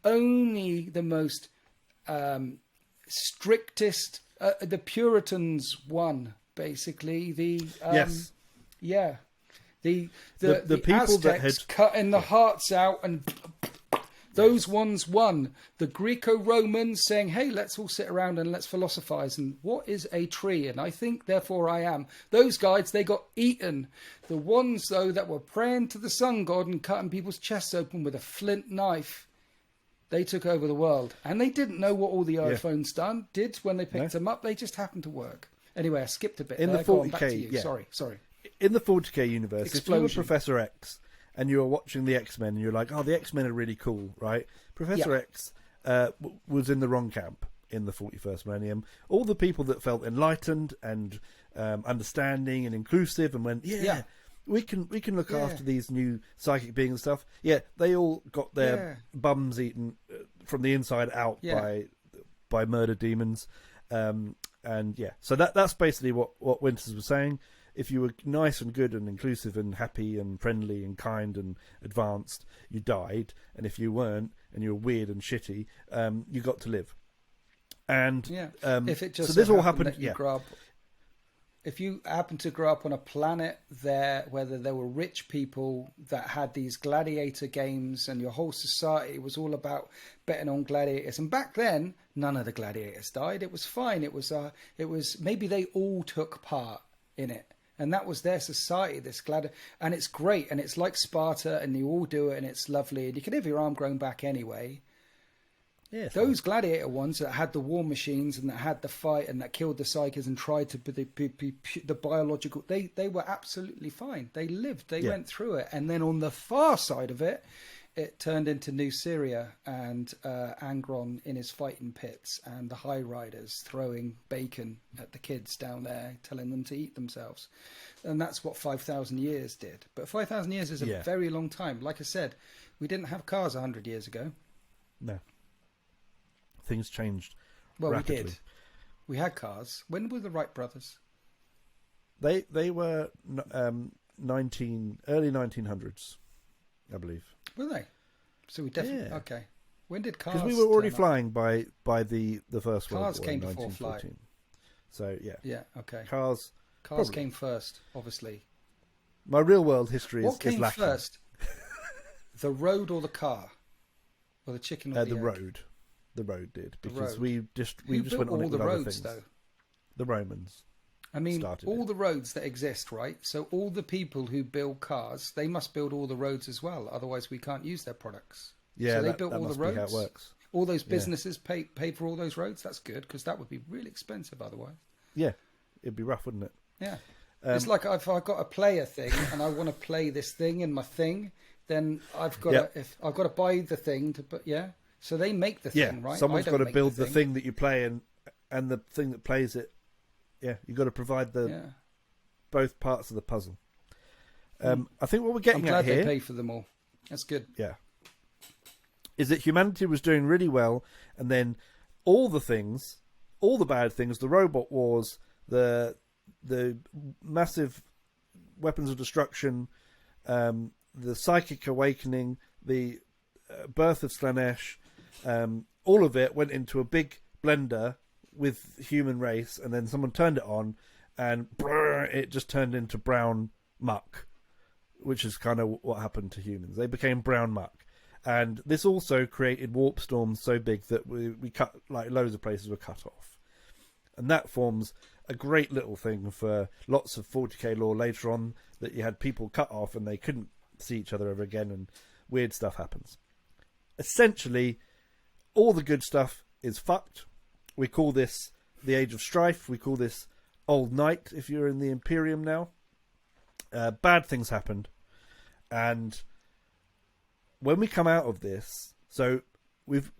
only the most strictest, the Puritans won, basically. Yes. Yeah. The people Aztecs that had cutting the hearts out, and those ones won. The Greco-Romans saying, hey, let's all sit around and let's philosophize. And what is a tree? And I think, therefore I am. Those guys, they got eaten. The ones, though, that were praying to the sun god and cutting people's chests open with a flint knife, they took over the world. And they didn't know what all the iPhones did when they picked them up. They just happened to work. Anyway, I skipped a bit. In the 40K, Sorry. In the 40K universe, Explosion. if you were Professor X and you were watching the X-Men and you're like, oh, the X-Men are really cool, right? Professor X was in the wrong camp in the 41st millennium. All the people that felt enlightened and understanding and inclusive and went, we can look after these new psychic beings and stuff. Yeah, they all got their bums eaten from the inside out by murder demons. So that's basically what Winters was saying. If you were nice and good and inclusive and happy and friendly and kind and advanced, you died. And if you weren't and you were weird and shitty, you got to live. And if it just so this all happened. If you happen to grow up on a planet there where there were rich people that had these gladiator games, and your whole society was all about betting on gladiators, and back then none of the gladiators died. It was fine. It was maybe they all took part in it. And that was their society, and it's great, and it's like Sparta, and you all do it, and it's lovely, and you can have your arm grown back anyway. Yeah, those gladiator ones that had the war machines and that had the fight and that killed the psychers and tried to be the biological, they were absolutely fine. They lived, they went through it, and then on the far side of it, it turned into New Syria and Angron in his fighting pits and the High Riders throwing bacon at the kids down there, telling them to eat themselves. And that's what 5,000 years did. But 5,000 years is a very long time. Like I said, we didn't have cars 100 years ago. No. Things changed rapidly. We did. We had cars. When were the Wright brothers? They were early 1900s, I believe. Were they? So we definitely okay. When did cars? Because we were already flying by the First World War. Cars came before flight. So yeah, okay. Cars probably came first, obviously. My real world history what is came lacking. First? The road or the car, or the chicken or the egg? Road. The road did, because we just Who went built on all it with the other roads things. though? The Romans. I mean, all the roads that exist, right? So all the people who build cars, they must build all the roads as well. Otherwise, we can't use their products. Yeah, so they built all the roads. How it works. All those businesses paid for all those roads. That's good, because that would be really expensive otherwise. Yeah, it'd be rough, wouldn't it? Yeah, it's like if I've got to play a thing and I want to play this thing in my thing, then I've got to buy the thing to put. Yeah, so they make the thing, right? Someone's got to build the thing that you play and the thing that plays it. Yeah, you've got to provide both parts of the puzzle. I think what we're getting at here... I'm glad they pay for them all. That's good. Yeah. Is that humanity was doing really well, and then all the bad things, the robot wars, the massive weapons of destruction, the psychic awakening, the birth of Slanesh, all of it went into a big blender with human race, and then someone turned it on and it just turned into brown muck, which is kind of what happened to humans. They became brown muck, and this also created warp storms so big that we cut, like, loads of places were cut off, and that forms a great little thing for lots of 40k lore later on, that you had people cut off and they couldn't see each other ever again, and weird stuff happens. Essentially, all the good stuff is fucked. We call this the Age of Strife. We call this Old Night if you're in the Imperium now. Bad things happened. And when we come out of this, so we've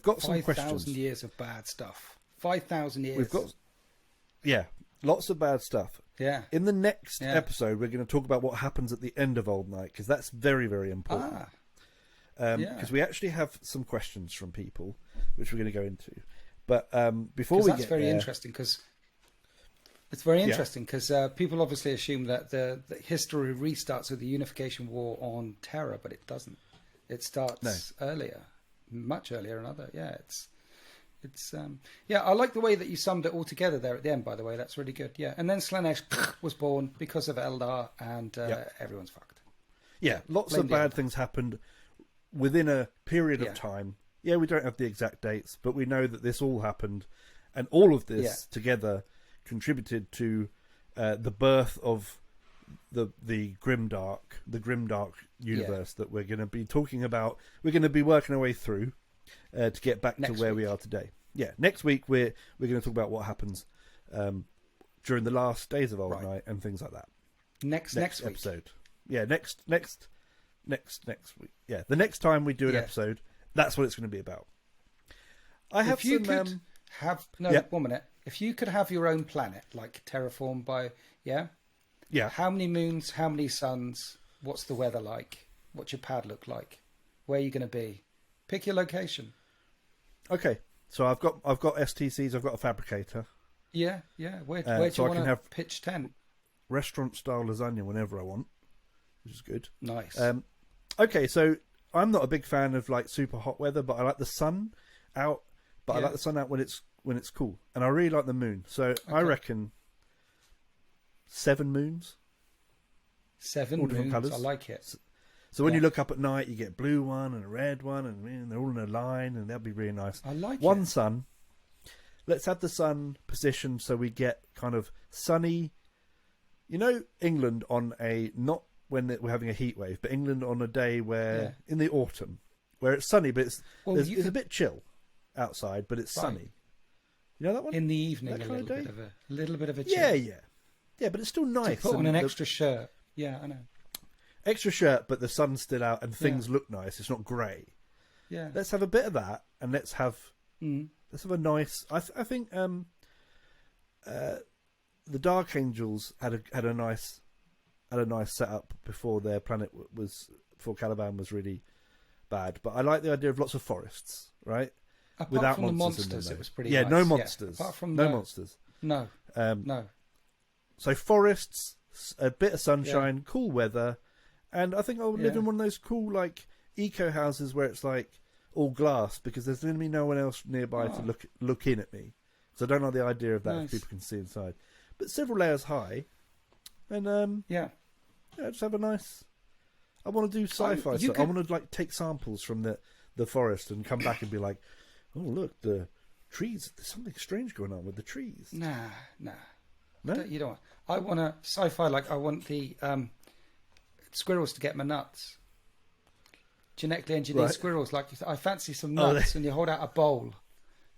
got some questions. 5,000 years of bad stuff. 5,000 years. We've got, lots of bad stuff. Yeah. In the next episode, we're going to talk about what happens at the end of Old Night, because that's very, very important. Because we actually have some questions from people, which we're going to go into. But before we that's get very there, interesting because it's very interesting because people obviously assume that the history restarts with the Unification War on Terra, but it doesn't. It starts earlier, much earlier. It's I like the way that you summed it all together there at the end. By the way, that's really good. Yeah, and then Slanesh was born because of Eldar, and everyone's fucked. Yeah, lots of bad things happened within a period of time. Yeah, we don't have the exact dates, but we know that this all happened, and all of this together contributed to the birth of the grimdark universe that we're going to be talking about. We're going to be working our way through to get back to where we are today. Yeah, next week we're going to talk about what happens during the last days of Old Night and things like that. Next episode. Yeah, next week. Yeah, the next time we do an episode, that's what it's going to be about. If you could have 1 minute. If you could have your own planet, like terraformed by how many moons, how many suns, what's the weather like, what's your pad look like, where are you going to be? Pick your location. Okay, so I've got STCs. I've got a fabricator. Yeah. Where do you want to pitch tent? Restaurant style lasagna whenever I want, which is good. Nice. Okay, so I'm not a big fan of like super hot weather, but I like the sun out. But I like the sun out when it's cool, and I really like the moon. So I reckon 7 moons. 7 moons. Colours. I like it. So when you look up at night, you get a blue one and a red one, and they're all in a line, and that'll be really nice. I like one sun. Let's have the sun positioned so we get kind of sunny. You know, England on not when we're having a heat wave, but England on a day where in the autumn, where it's sunny, but it's a bit chill outside, but it's sunny. You know that one? In the evening, a little bit of a chill. Yeah, but it's still nice. To put on an extra shirt. Yeah, I know. Extra shirt, but the sun's still out and things look nice. It's not grey. Yeah. Let's have a bit of that, and let's have a nice. I think the Dark Angels had a nice setup before their planet before Caliban was really bad. But I like the idea of lots of forests, right? Apart from monsters the monsters, it was pretty nice. No monsters. Apart from monsters. No. No. So forests, a bit of sunshine, cool weather, and I think I would live in one of those cool like eco houses where it's like all glass because there's going to be no one else nearby to look in at me. So I don't like the idea of that if people can see inside. But several layers high, and just have a nice. I want to do sci-fi stuff. I want to like take samples from the forest and come back and be like, oh look, the trees. There's something strange going on with the trees. Nah. No, you don't. I want a sci-fi like I want the squirrels to get my nuts. Genetically engineered squirrels. Like I fancy some nuts, and you hold out a bowl,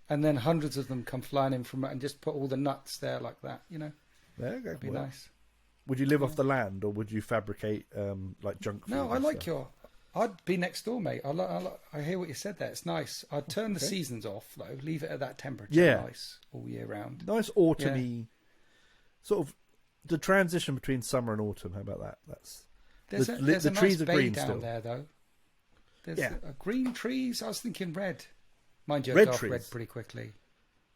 and then hundreds of them come flying in from it, and just put all the nuts there like that. You know, that'd be nice. Would you live off the land, or would you fabricate like junk food? No, I like I'd be next door, mate. I hear what you said there. It's nice. I'd turn the seasons off though. Leave it at that temperature. Yeah. Nice all year round. Nice autumny, sort of the transition between summer and autumn. How about that? There's a trees nice are bay green down still. there though. There's a green trees. I was thinking red. Mind you, red I trees. Red pretty quickly.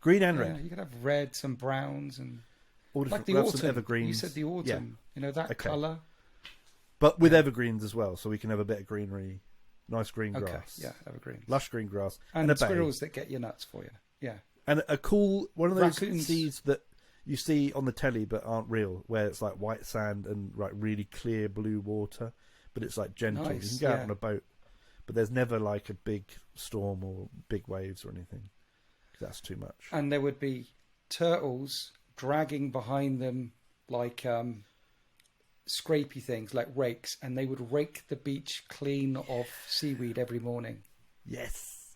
Green and red. You could have red, some browns, and like the autumn. Some evergreens. You said the autumn. You know that colour. But with evergreens as well, so we can have a bit of greenery, nice green grass. Yeah, evergreens, lush green grass, and a squirrels that get your nuts for you. Yeah, and a cool one of those raccoons. Seas that you see on the telly but aren't real, where it's like white sand and like really clear blue water, but it's like gentle. Nice, you can go out on a boat, but there's never like a big storm or big waves or anything. That's too much. And there would be turtles dragging behind them like scrapey things like rakes, and they would rake the beach clean of seaweed every morning. Yes.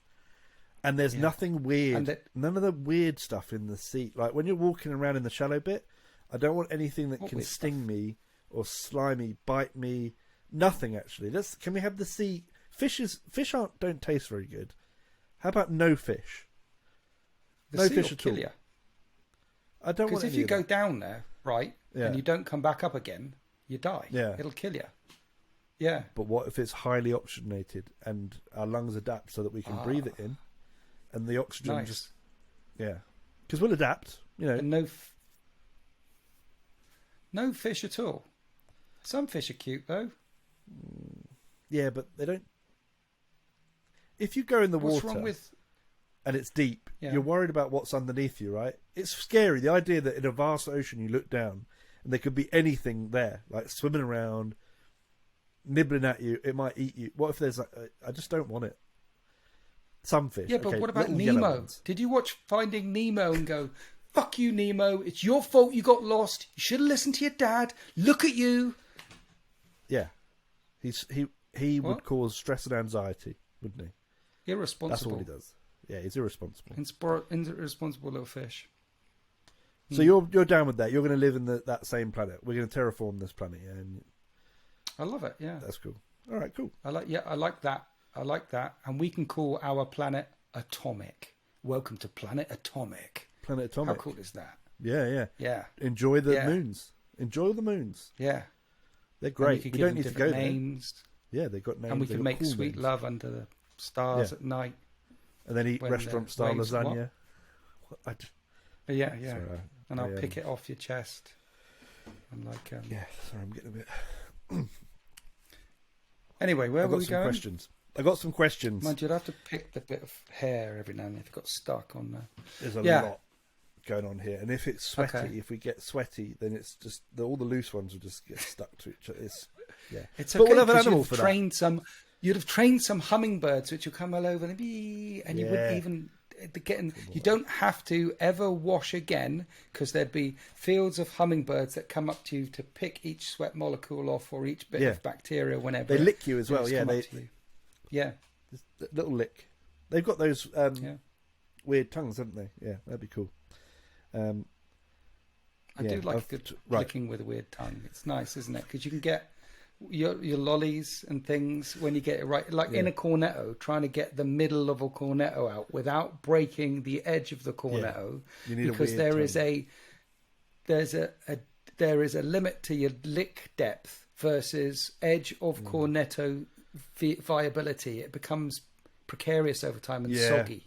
And there's nothing weird, none of the weird stuff in the sea. Like when you're walking around in the shallow bit, I don't want anything that can sting me or slimy, bite me. Nothing actually. Can we have the sea? Fish don't taste very good. How about no fish? No fish at all. You. I don't want. Because if you go down there, right, and you don't come back up again, you die. Yeah, it'll kill you. Yeah. But what if it's highly oxygenated and our lungs adapt so that we can breathe it in, and the oxygen just Yeah, because we'll adapt. And no fish at all. Some fish are cute though. Yeah, but they don't. If you go in the What's water wrong with... and it's deep, you're worried about what's underneath you, right? It's scary. The idea that in a vast ocean you look down and there could be anything there, like swimming around, nibbling at you. It might eat you. What if there's like... I just don't want it. Some fish. Yeah, but what about Nemo? Did you watch Finding Nemo and go, fuck you, Nemo. It's your fault you got lost. You should have listened to your dad. Look at you. Yeah. He would cause stress and anxiety, wouldn't he? Irresponsible. That's all he does. Yeah, he's irresponsible. Irresponsible little fish. So you're down with that. You're going to live in that same planet. We're going to terraform this planet. Yeah, and I love it. Yeah, that's cool. All right, cool. I like that. And we can call our planet Atomic. Welcome to Planet Atomic. Planet Atomic. How cool is that? Yeah. Enjoy the moons. Enjoy the moons. Yeah, they're great. We don't need to go names. There. Yeah, they've got names. And we can make cool sweet names. love under the stars at night. And then eat restaurant-style lasagna. Yeah. Sorry, and I'll pick it off your chest. I'm like... yeah, sorry, I'm getting a bit... Anyway, where were we going? I got some questions. Mind you, I'd have to pick the bit of hair every now and then if it got stuck on there. There's a lot going on here. And if it's sweaty, if we get sweaty, then it's just... all the loose ones will just get stuck to each other. It's okay, but we'll have an animal for that. You'd have trained some hummingbirds which will come all over and you wouldn't even get in. You don't have to ever wash again because there'd be fields of hummingbirds that come up to you to pick each sweat molecule off or each bit of bacteria whenever. They lick you as well. Yeah, little lick. They've got those weird tongues, haven't they? Yeah, that'd be cool. I do like good licking with a weird tongue. It's nice, isn't it? Because you can get your lollies and things when you get it right, like in a cornetto, trying to get the middle of a cornetto out without breaking the edge of the cornetto, because there is a limit to your lick depth versus edge of cornetto viability. It becomes precarious over time and soggy.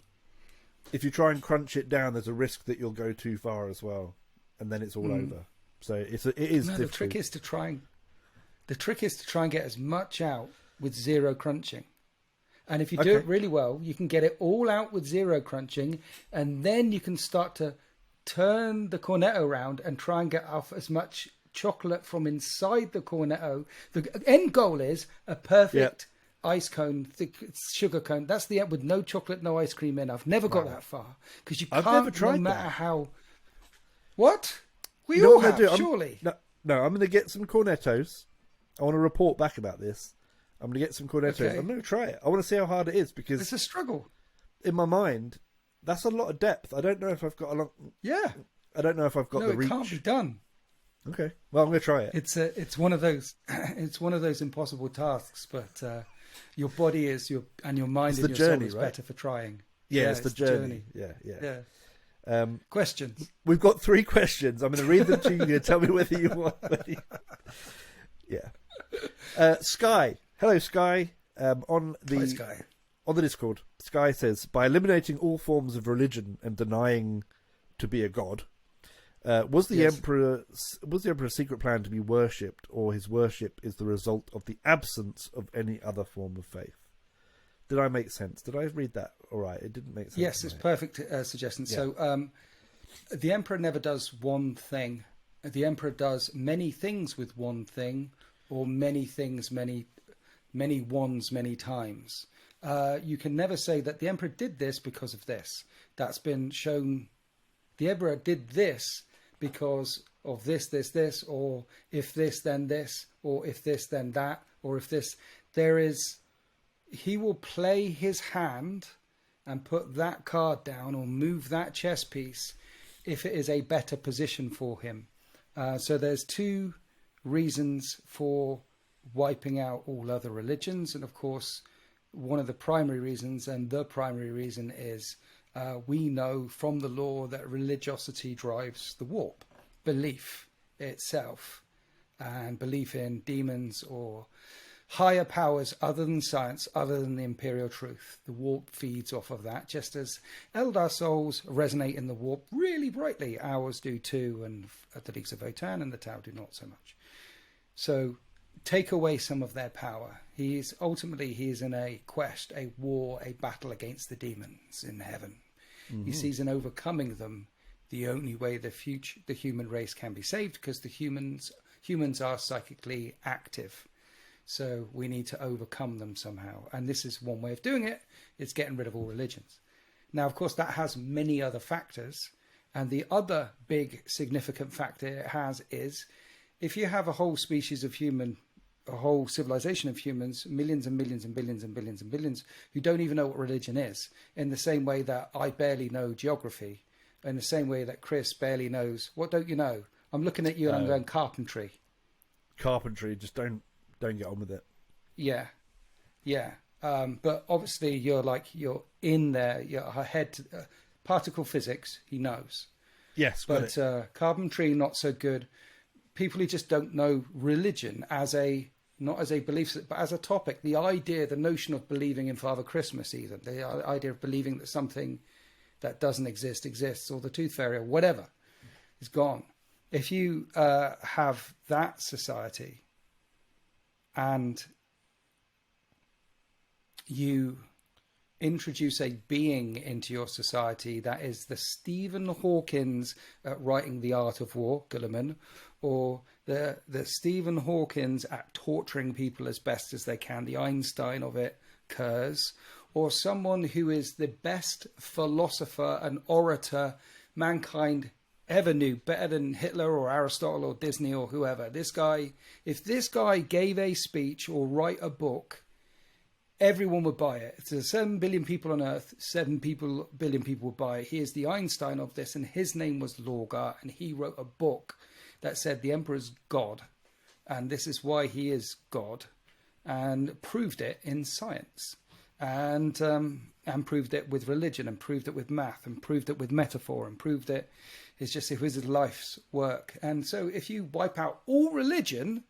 If you try and crunch it down, there's a risk that you'll go too far as well, and then it's all over. So it is difficult. The trick is to try and get as much out with zero crunching. And if you do it really well, you can get it all out with zero crunching, and then you can start to turn the cornetto around and try and get off as much chocolate from inside the cornetto. The end goal is a perfect ice cone, thick sugar cone. That's the end, with no chocolate, no ice cream in. I've never got that far because you can't. I've never tried no matter how. What? We all have, surely. No, I'm going to get some cornettos. I want to report back about this. I'm going to get some cornettos. Okay. I'm going to try it. I want to see how hard it is because it's a struggle. In my mind, that's a lot of depth. I don't know if I've got a lot. Yeah. I don't know if I've got the reach. No, it can't be done. Okay. Well, I'm going to try it. It's one of those. It's one of those impossible tasks, but your body is your mind and your soul is better for trying. Yeah, it's the journey. Yeah. Questions. We've got 3 questions. I'm going to read them to you. You're going to tell me whether you want. Yeah. Sky. Hello, Sky. On the Discord, Sky says, by eliminating all forms of religion and denying to be a god, was the Emperor's secret plan to be worshipped, or his worship is the result of the absence of any other form of faith? Did I make sense? Did I read that all right? It didn't make sense. Yes, it's perfect suggestion. Yeah. So the Emperor never does one thing. The Emperor does many things with one thing, or many things, many ones, many times. You can never say that the Emperor did this because of this. That's been shown. The Emperor did this because of this, or if this, then this, or if this, then that, or if this. He will play his hand and put that card down or move that chess piece if it is a better position for him. So there's 2 reasons for wiping out all other religions. And of course, one of the primary reasons, and the primary reason, is we know from the law that religiosity drives the warp. Belief itself, and belief in demons or higher powers other than science, other than the imperial truth. The warp feeds off of that, just as Eldar souls resonate in the warp really brightly. Ours do too, and the Leagues of Votan and the Tau do not so much. So take away some of their power. He is in a quest, a war, a battle against the demons in heaven. Mm-hmm. He sees in overcoming them the only way the human race can be saved, because the humans are psychically active. So we need to overcome them somehow. And this is one way of doing it. It's getting rid of all religions. Now, of course, that has many other factors. And the other big significant factor it has is, if you have a whole species of human, a whole civilization of humans, millions and millions and billions and billions and billions, who don't even know what religion is, in the same way that I barely know geography, in the same way that Chris barely knows, what don't you know? I'm looking at you and I'm going, carpentry. Carpentry, just don't get on with it. Yeah. But obviously you're in there, you're ahead to particle physics, he knows. Yes. But carpentry, not so good. People who just don't know religion not as a belief, but as a topic, the idea, the notion of believing in Father Christmas, even the idea of believing that something that doesn't exist exists, or the Tooth Fairy or whatever, is gone. If you have that society and you introduce a being into your society that is the Stephen Hawkins at writing The Art of War, Guilliman, or the Stephen Hawkins at torturing people as best as they can, the Einstein of it, Kurz, or someone who is the best philosopher and orator mankind ever knew, better than Hitler or Aristotle or Disney or whoever. If this guy gave a speech or write a book, everyone would buy it. If there's 7 billion people on Earth, 7 billion people would buy it. He is the Einstein of this, and his name was Lorgar, and he wrote a book that said the Emperor's God, and this is why he is God, and proved it in science, and proved it with religion, and proved it with math, and proved it with metaphor, and proved it was his life's work. And so if you wipe out all religion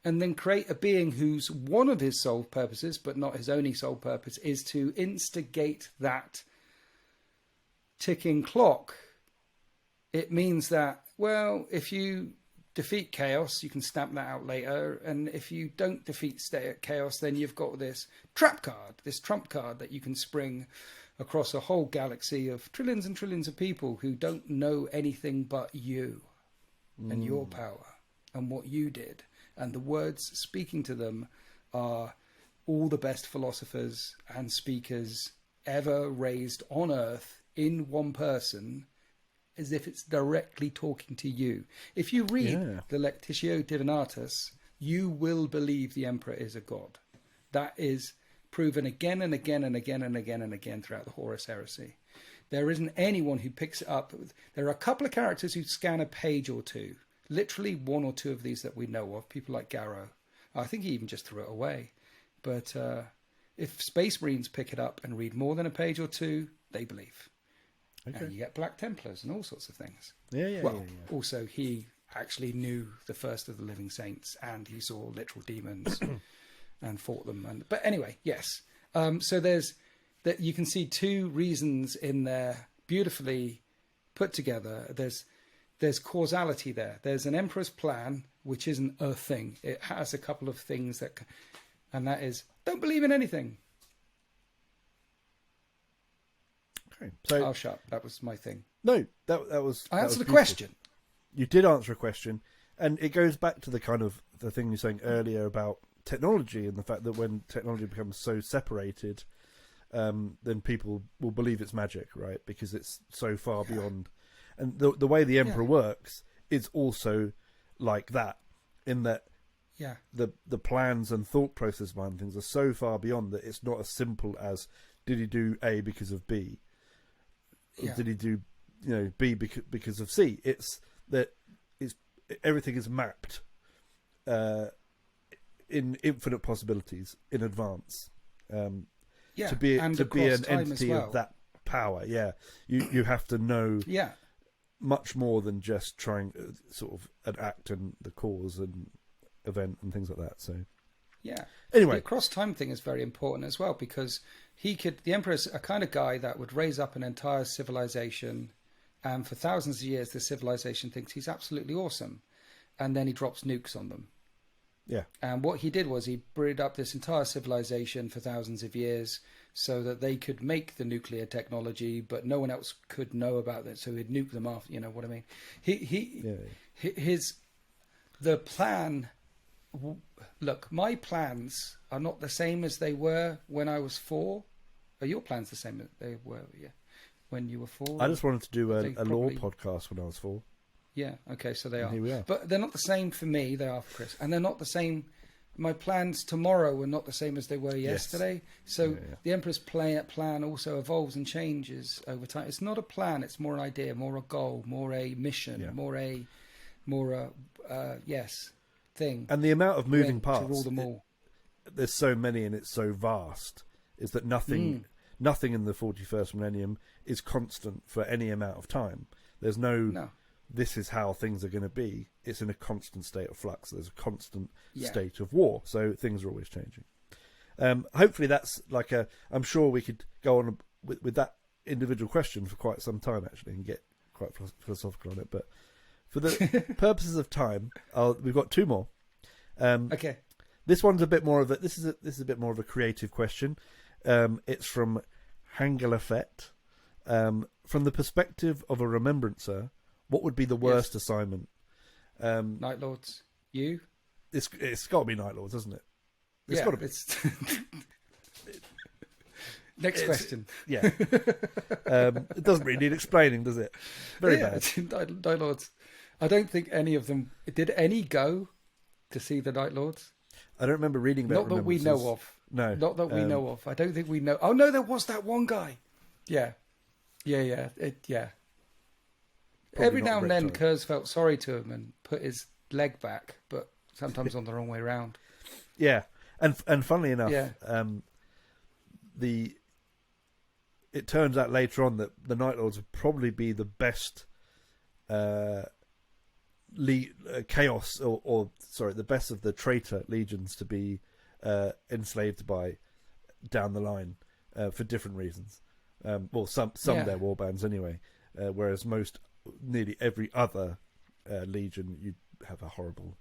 and then create a being whose one of his sole purposes, but not his only sole purpose, is to instigate that ticking clock, it means that, well, if you defeat chaos, you can stamp that out later. And if you don't defeat chaos, then you've got this trump card that you can spring across a whole galaxy of trillions and trillions of people who don't know anything but you and your power and what you did. And the words speaking to them are all the best philosophers and speakers ever raised on Earth in one person, as if it's directly talking to you. If you read the Lectitio Divinatus, you will believe the Emperor is a god. That is proven again and again and again and again and again throughout the Horus Heresy. There isn't anyone who picks it up. There are a couple of characters who scan a page or two. Literally 1 or 2 of these that we know of. People like Garrow. I think he even just threw it away. But if Space Marines pick it up and read more than a page or 2, they believe. Okay. And you get Black Templars and all sorts of things. Also, he actually knew the first of the living saints, and he saw literal demons and fought them. But anyway, yes. So there's that. You can see 2 reasons in there, beautifully put together. There's causality there. There's an Emperor's plan, which isn't a thing. It has a couple of things and that is, don't believe in anything. Okay, so I'll shut. That was my thing. No, that was. I answered a question. You did answer a question, and it goes back to the thing you were saying earlier about technology and the fact that when technology becomes so separated, then people will believe it's magic, right? Because it's so far beyond. And the way the Emperor works is also like that, in that the plans and thought process behind things are so far beyond that it's not as simple as, did he do A because of B? Or did he do B because of C? It's that everything is mapped in infinite possibilities in advance. To be an entity of that power, you have to know much more than just trying sort of an act and the cause and event and things like that. So Yeah. Anyway, the cross-time thing is very important as well, because the Emperor's a kind of guy that would raise up an entire civilization, and for thousands of years the civilization thinks he's absolutely awesome, and then he drops nukes on them. Yeah. And what he did was he bred up this entire civilization for thousands of years so that they could make the nuclear technology, but no one else could know about it. So he'd nuke them off. You know what I mean? The plan. Look, my plans are not the same as they were when I was 4. Are your plans the same as they were when you were 4? I just wanted to do a law podcast when I was 4. Yeah, okay, so they are. Here we are. But they're not the same for me, they are for Chris. And they're not the same. My plans tomorrow are not the same as they were yesterday. So the Emperor's plan also evolves and changes over time. It's not a plan, it's more an idea, more a goal, more a mission, more a thing. And the amount of moving parts, to rule them all. There's so many and it's so vast, is that nothing in the 41st millennium is constant for any amount of time. There's no. This is how things are going to be. It's in a constant state of flux. There's a constant state of war. So things are always changing. Hopefully that's I'm sure we could go on with that individual question for quite some time, actually, and get quite philosophical on it. But for the purposes of time, we've got 2 more. Okay. This one's a bit more of this is a bit more of a creative question. It's from Hangalafet. From the perspective of a remembrancer, what would be the worst assignment? Night Lords. You? It's got to be Night Lords, hasn't it? It's got to be. Next question. Yeah. It doesn't really need explaining, does it? Very bad. Night Lords. I don't think any of them... Did any go to see the Night Lords? I don't remember reading about Not that we know of. No. Not that we know of. I don't think we know... Oh, no, there was that one guy. Yeah. Yeah. Probably every now and then Kurz felt sorry to him and put his leg back, but sometimes on the wrong way around. Yeah. And funnily enough, it turns out later on that the Night Lords would probably be the best chaos the best of the traitor legions to be enslaved by down the line for different reasons. Some of their warbands anyway, whereas nearly every other legion you'd have a horrible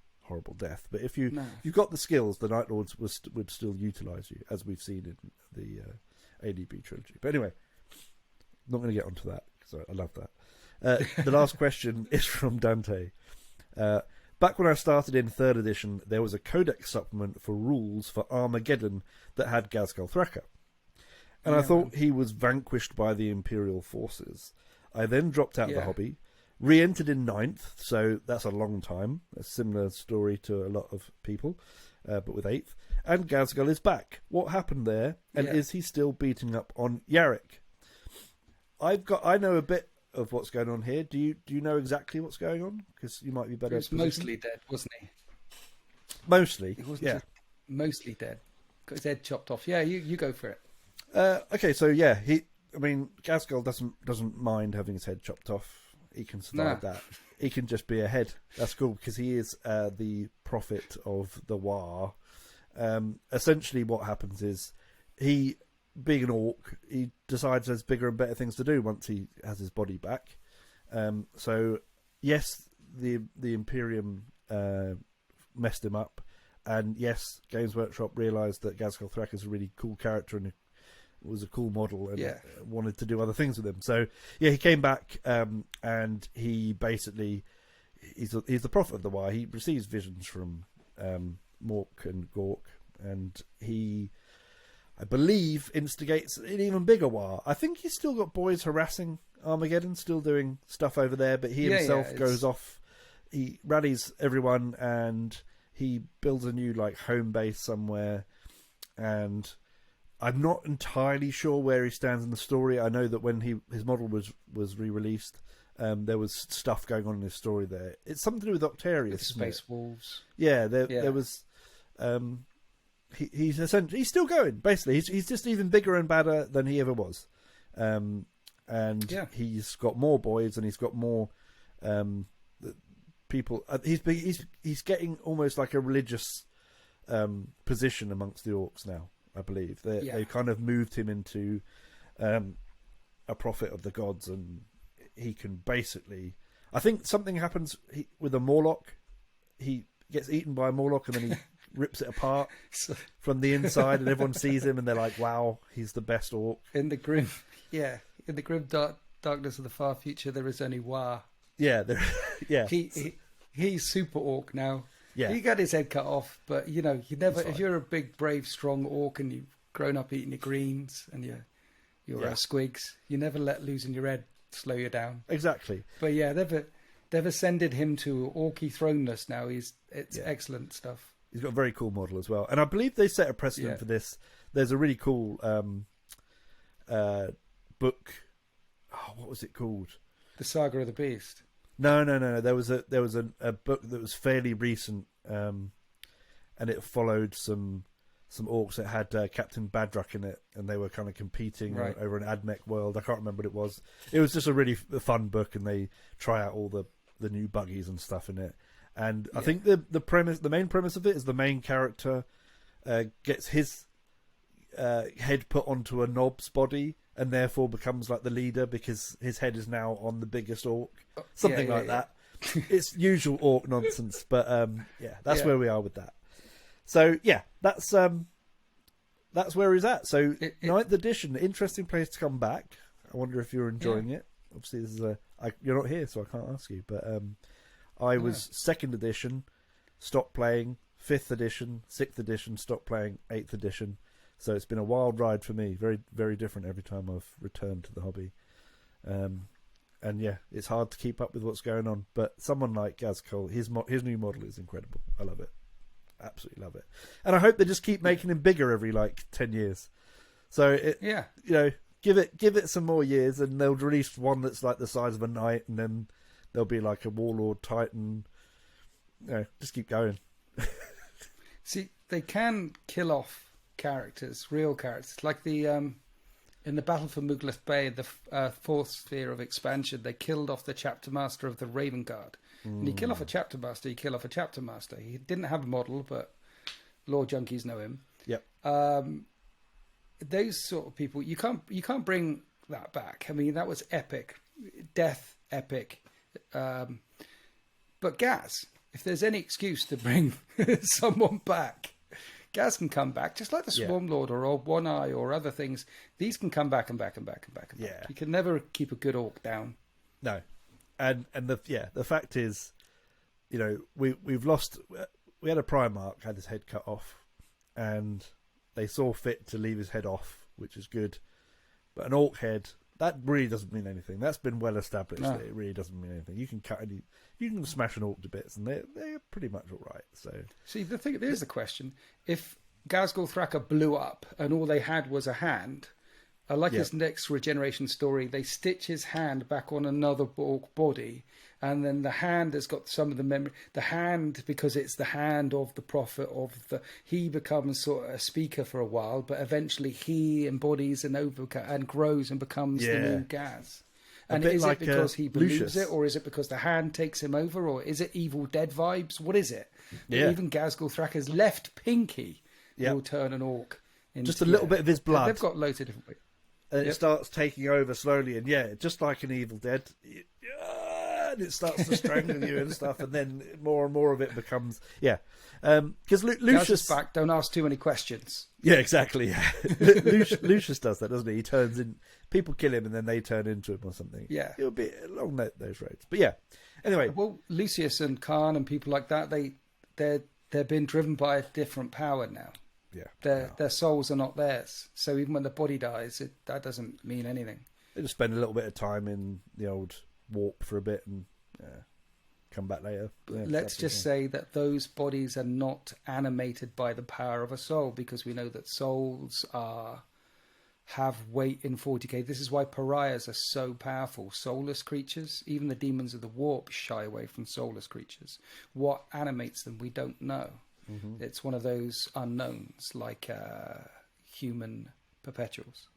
death. But if you've got the skills, the Night Lords would still utilise you, as we've seen in the ADB trilogy. But anyway, not going to get onto that because I love that. The last question is from Dante. Back when I started in 3rd edition, there was a codex supplement for rules for Armageddon that had Ghazghkull Thraka. And I thought he was vanquished by the Imperial forces. I then dropped out of the hobby, re-entered in 9th, so that's a long time. A similar story to a lot of people, but with 8th. And Ghazghkull is back. What happened there? And is he still beating up on Yarrick? I know a bit of what's going on here. Do you know exactly what's going on? Because you might be better. He was mostly dead, wasn't he? Mostly, mostly dead. Got his head chopped off. Yeah, you go for it. Okay, so Ghazghkull doesn't mind having his head chopped off. He can survive that. He can just be a head. That's cool because he is the prophet of the War. Essentially, what happens is he, being an orc, he decides there's bigger and better things to do once he has his body back. So yes, the Imperium messed him up, and yes, Games Workshop realised that Ghazghkull Thraka is a really cool character and was a cool model and wanted to do other things with him. So he came back, and he basically he's the prophet of the War. He receives visions from Mork and Gork, and he, I believe, instigates an even bigger war. I think he's still got boys harassing Armageddon, still doing stuff over there, but he himself goes off. He rallies everyone and he builds a new home base somewhere, and I'm not entirely sure where he stands in the story. I know that when his model was re-released, there was stuff going on in his story there. It's something to do with Octarius, Space Wolves. Yeah, there was. He's still going. Basically, he's just even bigger and badder than he ever was, and he's got more boys and he's got more people. He's getting almost like a religious position amongst the orcs now. I believe they kind of moved him into a prophet of the gods, and he can basically. I think something happens with a Morlock. He gets eaten by a Morlock, and then he rips it apart from the inside, and everyone sees him, and they're like, "Wow, he's the best orc." In the grim darkness of the far future, there is only Wa. Yeah, yeah. He's super orc now. Yeah, he got his head cut off, but you never. If you're a big, brave, strong orc and you've grown up eating your greens and you're squigs, you never let losing your head slow you down. Exactly. But yeah, they've ascended him to orky throneness now. It's excellent stuff. He's got a very cool model as well, and I believe they set a precedent for this. There's a really cool book. Oh, what was it called? The Saga of the Beast. No. There was a book that was fairly recent, and it followed some orcs that had Captain Badruck in it, and they were kind of competing over an Admech world. I can't remember what it was. It was just a really fun book, and they try out all the new buggies and stuff in it. And I think the main premise of it is the main character gets his head put onto a knob's body, and therefore becomes like the leader because his head is now on the biggest orc. Something like that. It's usual orc nonsense, but that's where we are with that. So yeah, that's where he's at. So 9th edition, interesting place to come back. I wonder if you're enjoying it. Obviously, this is you're not here, so I can't ask you. But I was 2nd edition, stopped playing. 5th edition, 6th edition, stopped playing. 8th edition. So it's been a wild ride for me. Very, very different every time I've returned to the hobby. And yeah, it's hard to keep up with what's going on. But someone like Gaz Cole, his new model is incredible. I love it. Absolutely love it. And I hope they just keep making him bigger every 10 years. So give it some more years, and they'll release one that's like the size of a knight, and then there'll be like a warlord titan. Just keep going. See, they can kill off characters, real characters, like the in the Battle for Mugleth Bay, the 4th sphere of expansion, they killed off the chapter master of the Raven Guard. And you kill off a chapter master, you kill off a chapter master. He didn't have a model, but lore junkies know him. Yep. Those sort of people, you can't bring that back. I mean, that was epic, death epic. But Gaz, if there's any excuse to bring someone back, Gaz can come back, just like the Swarm Lord or One Eye or other things. These can come back and back and back and back. Yeah. You can never keep a good orc down. No. And the fact is, we've lost. We had a Primarch had his head cut off, and they saw fit to leave his head off, which is good. But an orc head, that really doesn't mean anything. That's been well established. No. That it really doesn't mean anything. You can smash an orc to bits, and they're pretty much all right. So see, there's the question: if Ghazghkull Thraka blew up and all they had was a hand. I like his next regeneration story. They stitch his hand back on another orc body, and then the hand has got some of the memory. The hand, because it's the hand of the prophet he becomes sort of a speaker for a while, but eventually he embodies and grows and becomes the new Gaz. And is it because he believes Lucius. it, or is it because the hand takes him over, or is it Evil Dead vibes? What is it? Yeah. Even Ghazghkull Thraka's left pinky will turn an orc. Just a little bit of his blood. They've got loads of different ways. And it starts taking over slowly, and just like an Evil Dead, and it starts to strangle you and stuff, and then more and more of it becomes because Lucius back. Don't ask too many questions. Yeah, exactly. Yeah. Lucius does that, doesn't he? He turns in. People kill him, and then they turn into him or something. Yeah, it'll be along those roads. But yeah, anyway. Well, Lucius and Khan and people like that, they're being driven by a different power now. Yeah, their souls are not theirs. So even when the body dies, that doesn't mean anything. They just spend a little bit of time in the old warp for a bit and come back later. Yeah, let's just say that those bodies are not animated by the power of a soul, because we know that souls have weight in 40k. This is why pariahs are so powerful. Soulless creatures, even the demons of the warp shy away from soulless creatures. What animates them, we don't know. Mm-hmm. It's one of those unknowns, like human perpetuals.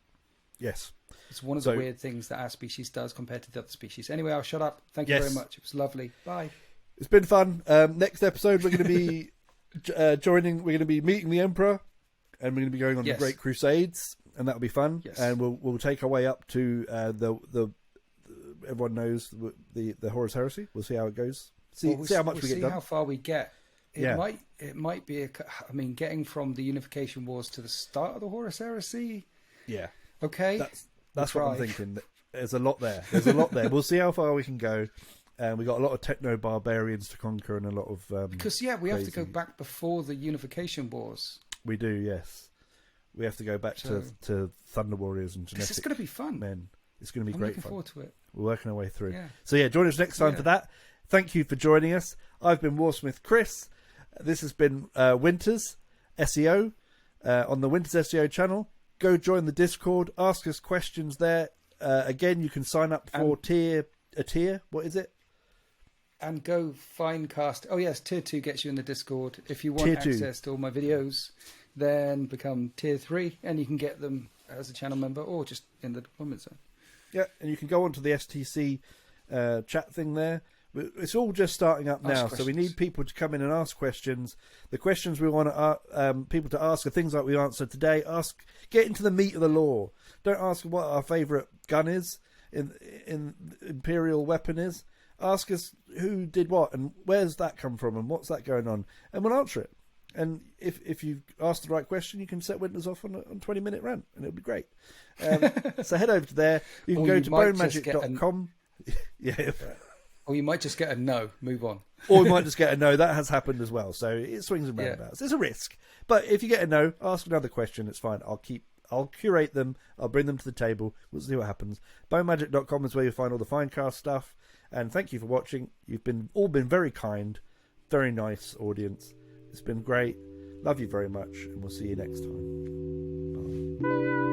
Yes. It's one of the weird things that our species does compared to the other species. Anyway, I'll shut up. Thank you very much. It was lovely. Bye. It's been fun. Next episode, we're going to be joining. We're going to be meeting the Emperor, and we're going to be going on the Great Crusades, and that'll be fun. Yes. And we'll take our way up to the everyone knows the Horus Heresy. We'll see how it goes. See how much we get done. See how far we get. It might be. I mean, getting from the Unification Wars to the start of the Horus Heresy. Yeah. Okay. That's what I'm thinking. There's a lot there. We'll see how far we can go. We got a lot of techno barbarians to conquer and a lot of because we have to go back before the Unification Wars. We do, yes. We have to go back to Thunder Warriors and Genetic. It's going to be fun, men. It's going to be great fun. Looking forward to it. We're working our way through. Yeah. So join us next time for that. Thank you for joining us. I've been Warsmith Chris. This has been Winters SEO on the Winters SEO channel. Go join the Discord. Ask us questions there. Again, you can sign up for a tier. What is it? And go find cast. Oh yes, tier 2 gets you in the Discord. If you want access to all my videos, then become tier 3, and you can get them as a channel member or just in the comment zone. Yeah, and you can go onto the STC chat thing there. It's all just starting up now, so we need people to come in and ask questions. The questions we want people to ask are things like we answered today. Get into the meat of the lore. Don't ask what our favourite gun is, in Imperial weapon is. Ask us who did what and where's that come from and what's that going on, and we'll answer it. And if you ask the right question, you can set Winters off on a 20-minute rant, and it'll be great. So head over to there. You can go to bonemagic.com. Yeah. Or you might just get a no. Move on. Or we might just get a no. That has happened as well. So it swings and roundabouts. It's a risk. But if you get a no, ask another question. It's fine. I'll curate them. I'll bring them to the table. We'll see what happens. bonemagic.com is where you'll find all the Finecast stuff. And thank you for watching. You've all been very kind, very nice audience. It's been great. Love you very much, and we'll see you next time. Bye.